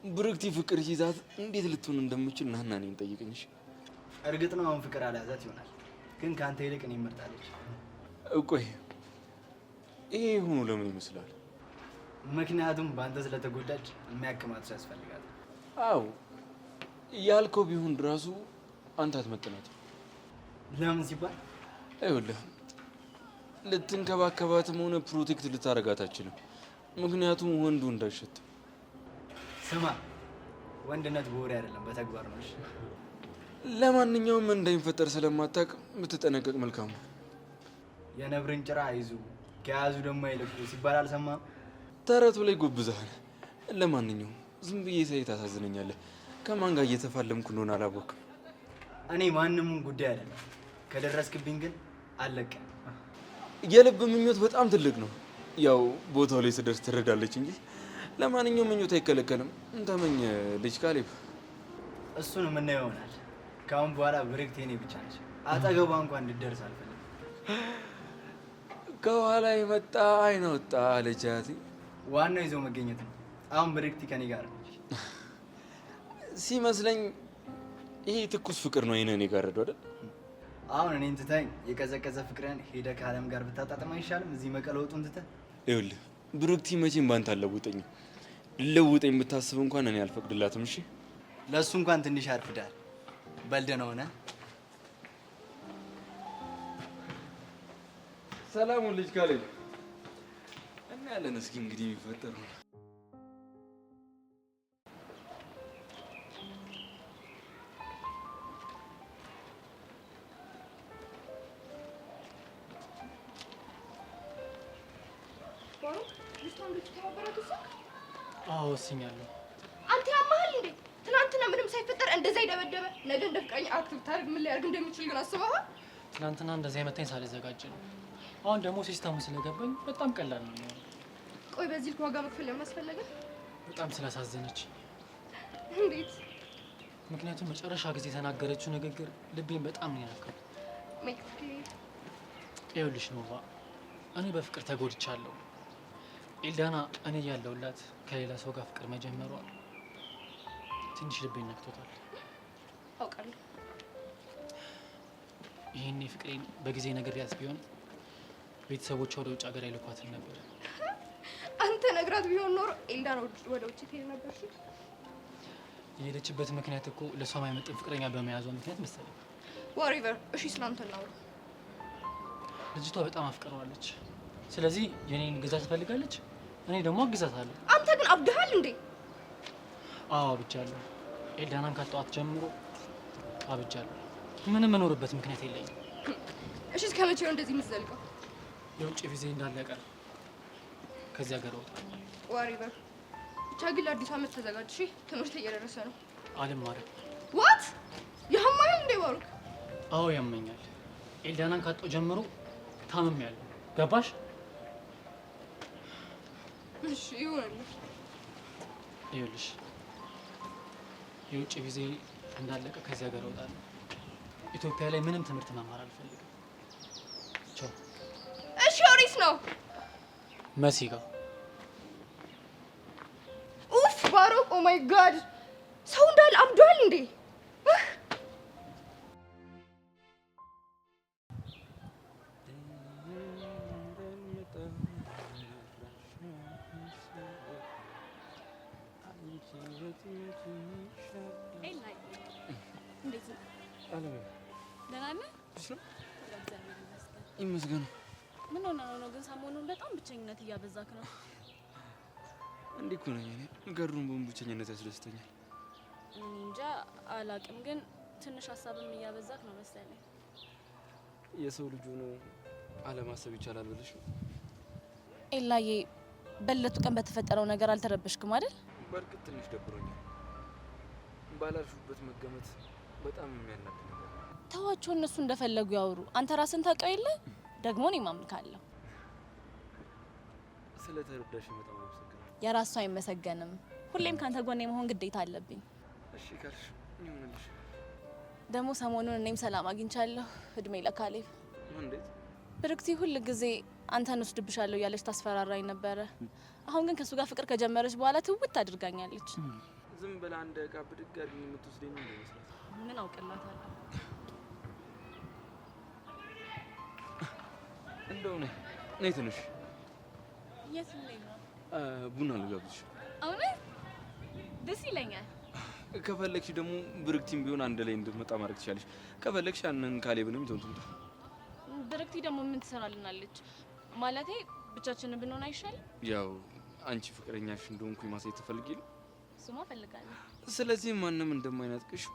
ብሩክቲ ፍቅር ሲይዛት እንዴት ልትሆን እንደምችል ናና እኔን ጠይቀኝ። እሺ እርግጥ ነው አሁን ፍቅር አልያዛት ይሆናል፣ ግን ከአንተ ይልቅ እኔን መርጣለች። ቆይ ይሄ ሆኖ ለምን ይመስላል? ምክንያቱም በአንተ ስለተጎዳች የሚያክማት ሰው ያስፈልጋል። አዎ ያልከው ቢሆን ራሱ አንተ አትመጥናትም። ለምን ሲባል ይኸውልህ ልትንከባከባትም ሆነ ፕሮቴክት ልታረጋት አትችልም። ምክንያቱም ወንዱ እንዳይሸት። ስማ ወንድነት በወሬ አይደለም በተግባር ነው። እሺ ለማንኛውም እንዳይፈጠር ስለማታውቅ ብትጠነቀቅ መልካም ነው። የነብርን ጭራ አይዙ ከያዙ ደግሞ አይለቁ ሲባል አልሰማህም? ተረቱ ላይ ጎብዘሃል። ለማንኛውም ዝም ብዬ ሳይ ታሳዝነኛለህ። ከማን ጋር እየተፋለምኩ እንደሆነ አላወቅም። እኔ ማንንም ጉዳይ አይደለም። ከደረስክብኝ ግን አለቀ። የልብ ምኞት በጣም ትልቅ ነው። ያው ቦታው ላይ ስደርስ ትረዳለች እንጂ ለማንኛውም ምኞት አይከለከልም። እንተመኝ ልጅ ካሌብ። እሱን የምናየው ይሆናል። ከአሁን በኋላ ብርክቴ እኔ ብቻ ነች። አጠገቧ እንኳን እንድትደርስ አልፈልግም። ከኋላ የመጣ አይነ ወጣ አለቻት። ዋናው ይዘው መገኘት ነው። አሁን ብርክቲ ከኔ ጋር ነች ሲመስለኝ። ይሄ ትኩስ ፍቅር ነው አይነን የጋረደው አይደል? አሁን እኔን ትተኸኝ የቀዘቀዘ ፍቅርን ሄደህ ከአለም ጋር ብታጣጥም አይሻልም? እዚህ መቀለወጡን ትተህ። ይኸውልህ ብሩክቲ መቼም ባንተ አልለውጠኝም። ልለውጠኝ ብታስብ እንኳን እኔ አልፈቅድላትም። እሺ ለእሱ እንኳን ትንሽ አርፍዳል። በልደህ ነው ሆነ። ሰላሙን ልጅ ካለኝ እና ያለን እስኪ እንግዲህ የሚፈጠረው አዎ ወስኛለሁ። አንተ ያማሃል እንዴ? ትናንትና ምንም ሳይፈጠር እንደዛ ይደበደበ ነገ እንደ ፍቅረኛ አክቲቭ ታርግ ምን ሊያርግ እንደሚችል ግን አስበሃል? ትናንትና እንደዚህ አይመታኝ ሳልዘጋጅ ነው። አሁን ደግሞ ሲስተሙ ስለገባኝ በጣም ቀላል ነው የሚሆነው። ቆይ በዚህ ልክ ዋጋ መክፈል ለምን አስፈለገ? በጣም ስላሳዘነች። እንዴት? ምክንያቱም መጨረሻ ጊዜ የተናገረችው ንግግር ልቤን በጣም ነው ያነካው። ይኸውልሽ ኖቫ፣ እኔ በፍቅር ተጎድቻለሁ። ኤልዳና እኔ ያለውላት ከሌላ ሰው ጋር ፍቅር መጀመሯ ትንሽ ልቤን ነክቶታል። አውቃለሁ። ይሄኔ ፍቅሬን በጊዜ ነግሬያት ቢሆን ቤተሰቦቿ ወደ ውጭ ሀገር አይልኳትም ነበር። አንተ ነግራት ቢሆን ኖሮ ኤልዳና ወደ ውጭ ትሄድ ነበር። የሄደችበት ምክንያት እኮ ለሷ የማይመጥን ፍቅረኛ በመያዟ ምክንያት መሰለኝ። ዋሪቨር። እሺ ስላንተ እናውራ። ልጅቷ በጣም አፍቅረዋለች። ስለዚህ የኔን ግዛት ትፈልጋለች፣ እኔ ደግሞ አግዛታለሁ። አንተ ግን አብድሃል እንዴ? አዎ አብጃለሁ። ኤልዳናን ካጣኋት ጀምሮ አብጃለሁ። ምንም መኖርበት ምክንያት የለኝም። እሺ እስከ መቼ ነው እንደዚህ የምትዘልቀው? የውጭ ቪዜ እንዳለቀ ከዚህ ሀገር እወጣለሁ። ዋሪቨር። ብቻ ግን ለአዲሱ ዓመት ተዘጋጅ። እሺ ትምህርት እየደረሰ ነው። አልማርም። ዋት? ያማል እንዴ ባሩክ? አዎ ያመኛል። ኤልዳናን ካጣሁ ጀምሮ ታምሜያለሁ። ገባሽ? እሺ ይሁንልህ። ይኸውልሽ የውጭ ቪዜ እንዳለቀ ከዚህ ሀገር እወጣለሁ። ኢትዮጵያ ላይ ምንም ትምህርት መማር አልፈልግም። ቻው። እሺ ኦሪስ ነው መሲ ጋር። ኡፍ ባሩክ፣ ኦ ማይ ጋድ ሰው እንዳለ አብዷል እንዴ? ይመስገን። ምን ሆነ ነው ግን ሰሞኑን በጣም ብቸኝነት እያበዛክ ነው? እንዴ እኮ ነኝ እኔ። ገሩን ብቸኝነት ያስደስተኛል። እንጃ አላቅም፣ ግን ትንሽ ሀሳብም እያበዛክ ነው መሰለኝ። የሰው ልጅ ሆኖ አለማሰብ ይቻላል ብለሽ ነው? ኤላዬ በለቱ ቀን በተፈጠረው ነገር አልተረበሽክም አይደል? በእርግጥ ትንሽ ደብሮኛል። ባላልሽበት መገመት በጣም የሚያናድ ነገር። ተዋቸው፣ እነሱ እንደፈለጉ ያወሩ። አንተ ራስን ታውቀው የለ ደግሞ እኔ ማምልካለሁ። ስለተረዳሽ በጣም አመሰግናለሁ። የራሱ አይመሰገንም። ሁሌም ካንተ ጎን የመሆን ግዴታ አለብኝ። እሺ ካልሽ ይሁንልሽ። ደግሞ ሰሞኑን እኔም ሰላም አግኝቻለሁ። እድሜ ለካሌብ። እንዴት? ብርክቲ ሁል ጊዜ አንተን ወስድብሻለሁ እያለች ታስፈራራኝ ነበረ። አሁን ግን ከሱ ጋር ፍቅር ከጀመረች በኋላ ትውት አድርጋኛለች። ዝም ብላ እንደ ዕቃ ብድግ አድርጊኝ የምትወስደኝ ነው የሚመስላት። ምን አውቅላታለሁ? እንደው ነይ ትንሽ። የት ነኝ ነው? ቡና ልጋብዝሽ። እውነት ደስ ይለኛል። ከፈለግሽ ደግሞ ብርክቲም ቢሆን አንድ ላይ እንድትመጣ ማድረግ ትችላለሽ። ከፈለግሽ ያንን ካሌብንም ይዘው ትምጣ። ብርክቲ ደግሞ ምን ትሰራልናለች? ማለቴ ብቻችንን ብንሆን አይሻልም? ያው አንቺ ፍቅረኛሽ እንደሆንኩኝ ማሳየት ትፈልጊ ነው? እሱማ እፈልጋለሁ። ስለዚህ ማንም እንደማይናጥቅሽ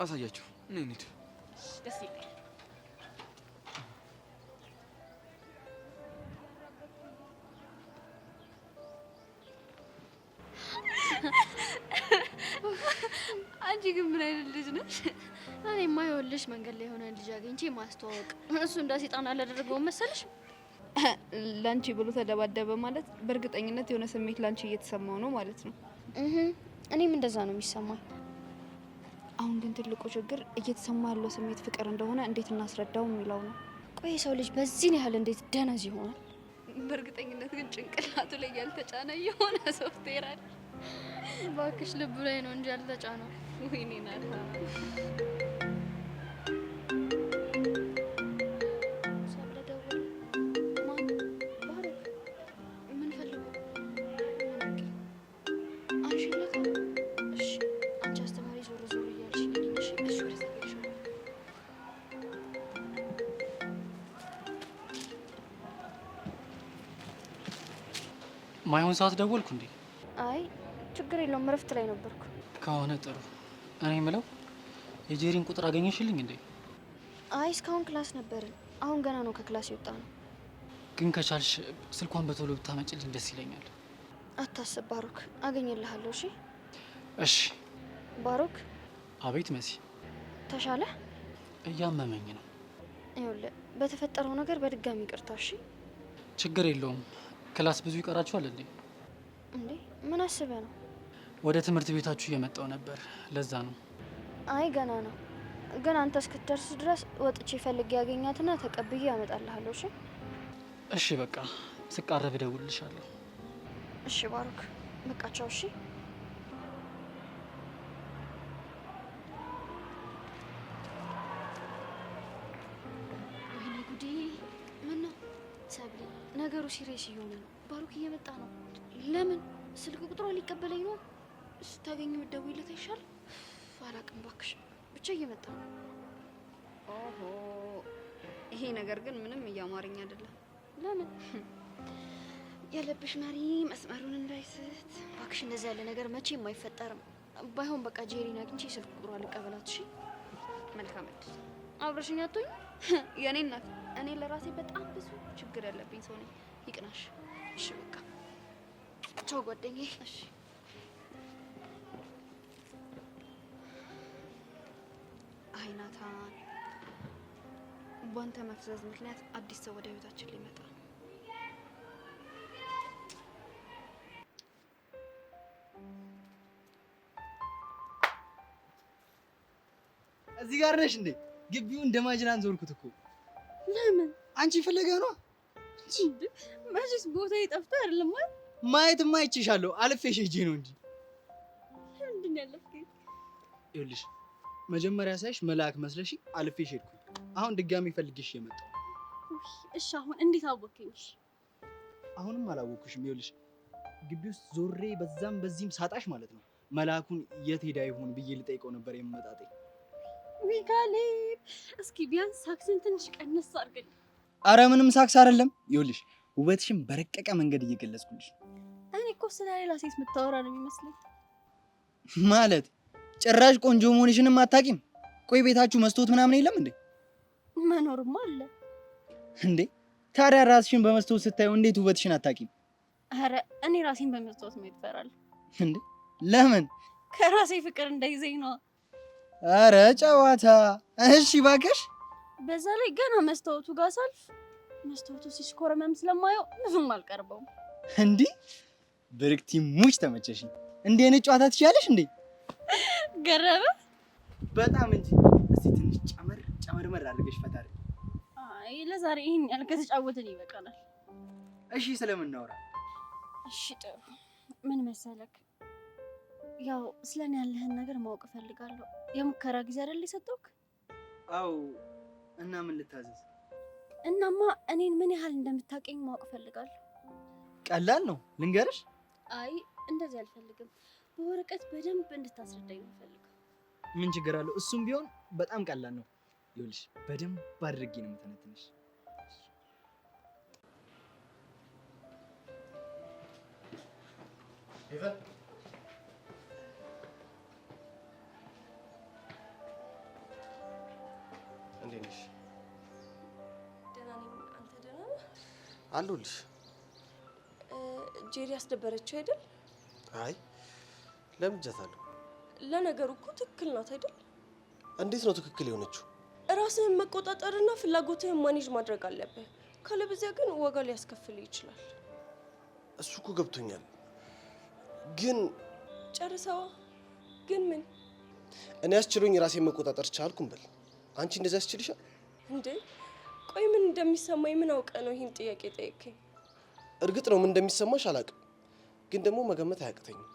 አሳያቸው። ነይ እንሂድ። ደስ ይለኛል። አንቺ ግን ምን አይነት ልጅ ነሽ? እኔማ ይኸውልሽ መንገድ ላይ የሆነ ልጅ አግኝቼ ማስተዋወቅ፣ እሱ እንደ ሰይጣን አላደረገውም መሰለሽ? ላንቺ ብሎ ተደባደበ ማለት በእርግጠኝነት የሆነ ስሜት ላንቺ እየተሰማው ነው ማለት ነው። እኔም እንደዛ ነው የሚሰማኝ። አሁን ግን ትልቁ ችግር እየተሰማ ያለው ስሜት ፍቅር እንደሆነ እንዴት እናስረዳው የሚለው ነው። ቆይ የሰው ልጅ በዚህን ያህል እንዴት ደነዝ ይሆናል? በእርግጠኝነት ግን ጭንቅላቱ ላይ ያልተጫነ የሆነ ሶፍትዌር አለ። እባክሽ ልቡ ላይ ነው እንጂ አልተጫነው። ወይኔ ናታ ማይሆን ሰዓት ደወልኩ እንዴ? አይ ችግር የለውም እረፍት ላይ ነበርኩ። ከሆነ ጥሩ። እኔ የምለው የጄሪን ቁጥር አገኘሽልኝ እንዴ? አይ እስካሁን ክላስ ነበርን። አሁን ገና ነው ከክላስ የወጣ ነው። ግን ከቻልሽ ስልኳን በቶሎ ብታመጭልኝ ደስ ይለኛል። አታስብ ባሩክ፣ አገኝልሃለሁ። እሺ እሺ። ባሩክ። አቤት መሲ። ተሻለ? እያመመኝ ነው። ይኸውልህ በተፈጠረው ነገር በድጋሚ ይቅርታ። እሺ ችግር የለውም። ክላስ ብዙ ይቀራችኋል እንዴ? እንዴ ምን አስበህ ነው? ወደ ትምህርት ቤታችሁ እየመጣው ነበር፣ ለዛ ነው። አይ ገና ነው። ግን አንተ እስክትደርስ ድረስ ወጥቼ ፈልጌ ያገኛትና ተቀብዬ ያመጣልሃለሁ። እሺ እሺ በቃ ስቃረብ እደውልልሻለሁ። እሺ ባሩክ በቃ ቻው። እሺ ወይኔ ጉዴ! ምን ነው ሰብሊ? ነገሩ ሲሪየስ እየሆነ ነው። ባሩክ እየመጣ ነው። ለምን? ስልክ ቁጥሯ ሊቀበለኝ ነው። ስታገኝ የምትደውይለት አይሻል? አላቅም እባክሽ፣ ብቻ እየመጣ ነው። ኦሆ ይሄ ነገር ግን ምንም እያማረኝ አይደለም። ለምን? ያለብሽ ናሪ መስመሩን እንዳይስት እባክሽ። እንደዚህ ያለ ነገር መቼም አይፈጠርም። ባይሆን በቃ ጄሪን አግኝቼ ስልክ ቁጥሯ ልቀበላት። እሺ መልካም እድል። አብረሽኝ አትሆኝ? የኔ እናት እኔ ለራሴ በጣም ብዙ ችግር ያለብኝ ሰው ነኝ። ይቅናሽ። እሺ በቃ ቻው ጓደኛዬ። እሺ አይ ናታን፣ ባንተ መፍዘዝ ምክንያት አዲስ ሰው ወደ ህይወታችን ሊመጣ ነው። እዚህ ጋር ነሽ እንዴ? ግቢውን እንደማጅራን ዞርኩት እኮ። ለምን? አንቺ ፈለገ ነው እንዴ? መቼስ ቦታ ይጠፍቶ አይደለም ማለት ማየትማ አይቼሻለሁ። አልፌሽ ሄጄ ነው እንጂ። ምንድን ያለፍከኝ? ይኸውልሽ መጀመሪያ ሳይሽ መልአክ መስለሽ አልፌሽ ሄድኩኝ። አሁን ድጋሚ ፈልጌሽ የመጣው። እሺ አሁን እንዴት አወቅኝ? አሁንም አላወቅኩሽም። ይኸውልሽ ግቢ ውስጥ ዞሬ በዛም በዚህም ሳጣሽ ማለት ነው መልአኩን የት ሄዳ ይሆን ብዬ ልጠይቀው ነበር የምመጣጤ። ሚካኤል እስኪ ቢያንስ ሳክስን ትንሽ ቀነስ አድርገኝ። አረ ምንም ሳክስ አይደለም። ይኸውልሽ ውበትሽን በረቀቀ መንገድ እየገለጽኩልሽ። እኔ እኮ ስለ ሌላ ሴት የምታወራ ነው የሚመስለኝ። ማለት ጭራሽ ቆንጆ መሆንሽንም አታውቂም? ቆይ ቤታችሁ መስታወት ምናምን የለም እንዴ? መኖርማ አለ እንዴ። ታዲያ ራስሽን በመስታወት ስታየው እንዴት ውበትሽን አታውቂም? አረ እኔ ራሴን በመስታወት ማየት እፈራለሁ። እንዴ ለምን? ከራሴ ፍቅር እንዳይዘኝ ነው። አረ ጨዋታ። እሺ እባክሽ። በዛ ላይ ገና መስታወቱ ጋር ሳልፍ መስታወቱ ሲሽኮረመም ስለማየው ብዙም አልቀርበውም። እንዴ ብርክቲ ሙች ተመቸሽኝ። እንዴ እኔ ጨዋታ ትችያለሽ እንዴ? ገረበ በጣም እንጂ። እስቲ ትንሽ ጨመር አድርገሽ ፈታሪ። አይ ለዛሬ ይሄን ያህል ከተጫወትን ይበቃናል። እሺ ስለምን እናውራ? እሺ ጥሩ። ምን መሰለክ፣ ያው ስለኔ ያለህን ነገር ማወቅ እፈልጋለሁ። የሙከራ ጊዜ አይደል የሰጠውክ? አው እና ምን ልታዘዝ? እናማ እኔን ምን ያህል እንደምታውቀኝ ማወቅ እፈልጋለሁ። ቀላል ነው ልንገርሽ። አይ እንደዚህ አልፈልግም። በወረቀት በደንብ እንድታስረዳኝ ነው ፈልገው። ምን ችግር አለው? እሱም ቢሆን በጣም ቀላል ነው። ይኸውልሽ በደንብ አድርጌ ነው የምተነትንሽ። ሄቨን እንዴት ነሽ? ደህና ነኝ። አንተ ደህና ነህ? አለሁልሽ። ጄሪ አስደበረችው አይደል? አይ ለምጃታለሁ። ለነገሩ እኮ ትክክል ናት አይደል? እንዴት ነው ትክክል የሆነችው? ራስህን መቆጣጠርና ፍላጎትህን ማኔጅ ማድረግ አለብህ። ካለበዚያ ግን ዋጋ ሊያስከፍል ይችላል። እሱ እኮ ገብቶኛል። ግን ጨርሰዋ። ግን ምን? እኔ አስችሎኝ ራሴን መቆጣጠር ቻልኩም በል። አንቺ እንደዛ ያስችልሻል እንዴ? ቆይ ምን እንደሚሰማኝ ምን አውቀ ነው ይህን ጥያቄ ጠየቅከኝ? እርግጥ ነው ምን እንደሚሰማሽ አላውቅም፣ ግን ደግሞ መገመት አያቅተኝም።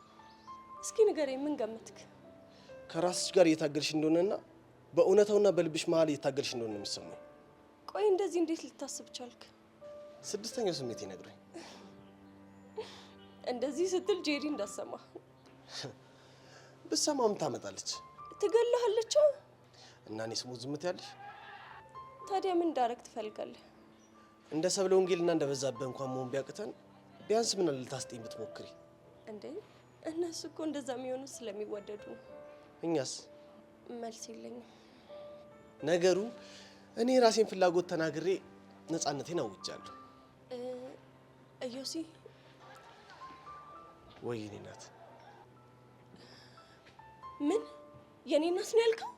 እስኪ ንገረኝ፣ ምን ገመትክ? ከራስሽ ጋር እየታገልሽ እንደሆነና በእውነታውና በልብሽ መሀል እየታገልሽ እንደሆነ ነው የሚሰማኝ። ቆይ እንደዚህ እንዴት ልታስብ ቻልክ? ስድስተኛው ስሜት ይነግረኝ። እንደዚህ ስትል ጄሪ እንዳሰማ ብሰማም ታመጣለች፣ ትገልሃለች። እና እኔ ስሙት ዝምት ያለሽ። ታዲያ ምን እንዳረግ ትፈልጋለህ? እንደ ሰብለ ወንጌልና እንደ በዛብህ እንኳን መሆን ቢያቅተን ቢያንስ ምን አለ ልታስጠኝ ብትሞክሪ። እንዴ እነሱ እኮ እንደዛ የሚሆኑት ስለሚወደዱ ነው። እኛስ? መልስ የለኝም። ነገሩ እኔ ራሴን ፍላጎት ተናግሬ ነፃነቴን አውጃለሁ። እዮሲ ወይ የኔ ናት። ምን የኔ ናት ነው ያልከው?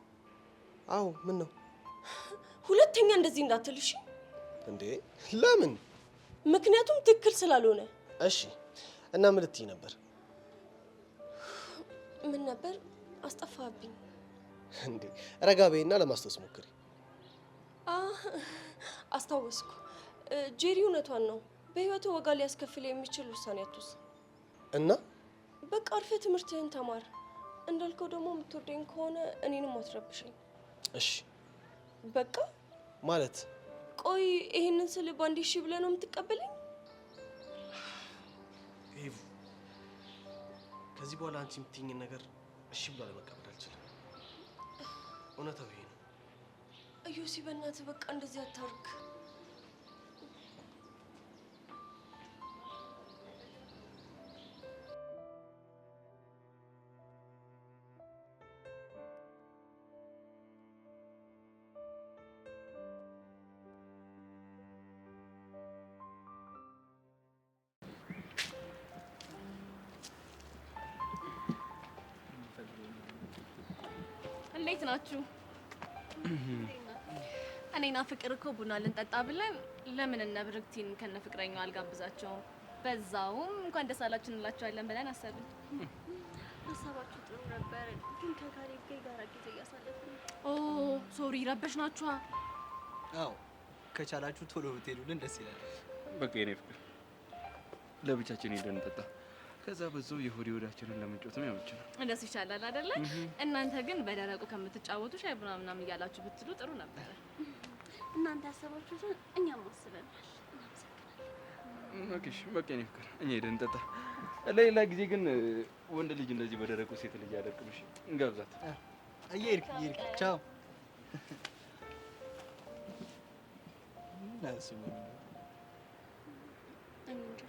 አዎ ምን ነው? ሁለተኛ እንደዚህ እንዳትልሽ። እንዴ ለምን? ምክንያቱም ትክክል ስላልሆነ። እሺ እና ምን ልትይ ነበር? ምን ነበር? አስጠፋብኝ። እንዴ ረጋ በይና ለማስታወስ ሞክሪ። አስታወስኩ። ጄሪ እውነቷን ነው። በህይወቱ ዋጋ ሊያስከፍል የሚችል ውሳኔ አትወስን እና በቃ አርፈህ ትምህርትህን ተማር። እንዳልከው ደግሞ የምትወደኝ ከሆነ እኔንም አትረብሸኝ። እሺ በቃ ማለት። ቆይ ይሄንን ስል ባንዴ እሺ ብለህ ነው የምትቀበለኝ? ኤቭ ከዚህ በኋላ አንቺ የምትይኝን ነገር እሺ ብሎ ለመቀበል አልችልም። እውነታው ይሄ ነው። እዮሲ በእናትህ በቃ እንደዚህ አታርግ። እንዴት ናችሁ? እኔና ፍቅር እኮ ቡና ልንጠጣ ብለን ለምን እነ ብርክቲን ከነ ፍቅረኛው አልጋብዛቸውም? በዛውም እንኳን ደስ አላችሁ እንላቸዋለን ብለን አሰብን። ሀሳባችሁ ጥሩ ነበር፣ ግን ከካሌብ ጋር የጋራ ጊዜ እያሳለፍን ነው። ኦ ሶሪ ረበሽናችኋ? አዎ ከቻላችሁ ቶሎ ብትሄዱልን ደስ ይላል። በቃ የኔ ፍቅር ለብቻችን ሄደን እንጠጣ። ከዛ በዛው የሆድ ወዳችንን ለመጫወት ነው ያመችናል። እንደሱ ይሻላል አይደለ? እናንተ ግን በደረቁ ከምትጫወቱ ሻይ ቡና ምናምን እያላችሁ ብትሉ ጥሩ ነበር። እናንተ ያሰባችሁትን እኛም አስበናል። ኦኬ በቃ የኔ ፍቅር እኛ ሄደን እንጠጣ። ሌላ ጊዜ ግን ወንድ ልጅ እንደዚህ በደረቁ ሴት ልጅ ያደርቅብሽ እንጋብዛት። እየሄድክ ቻው። እኔ እንጃ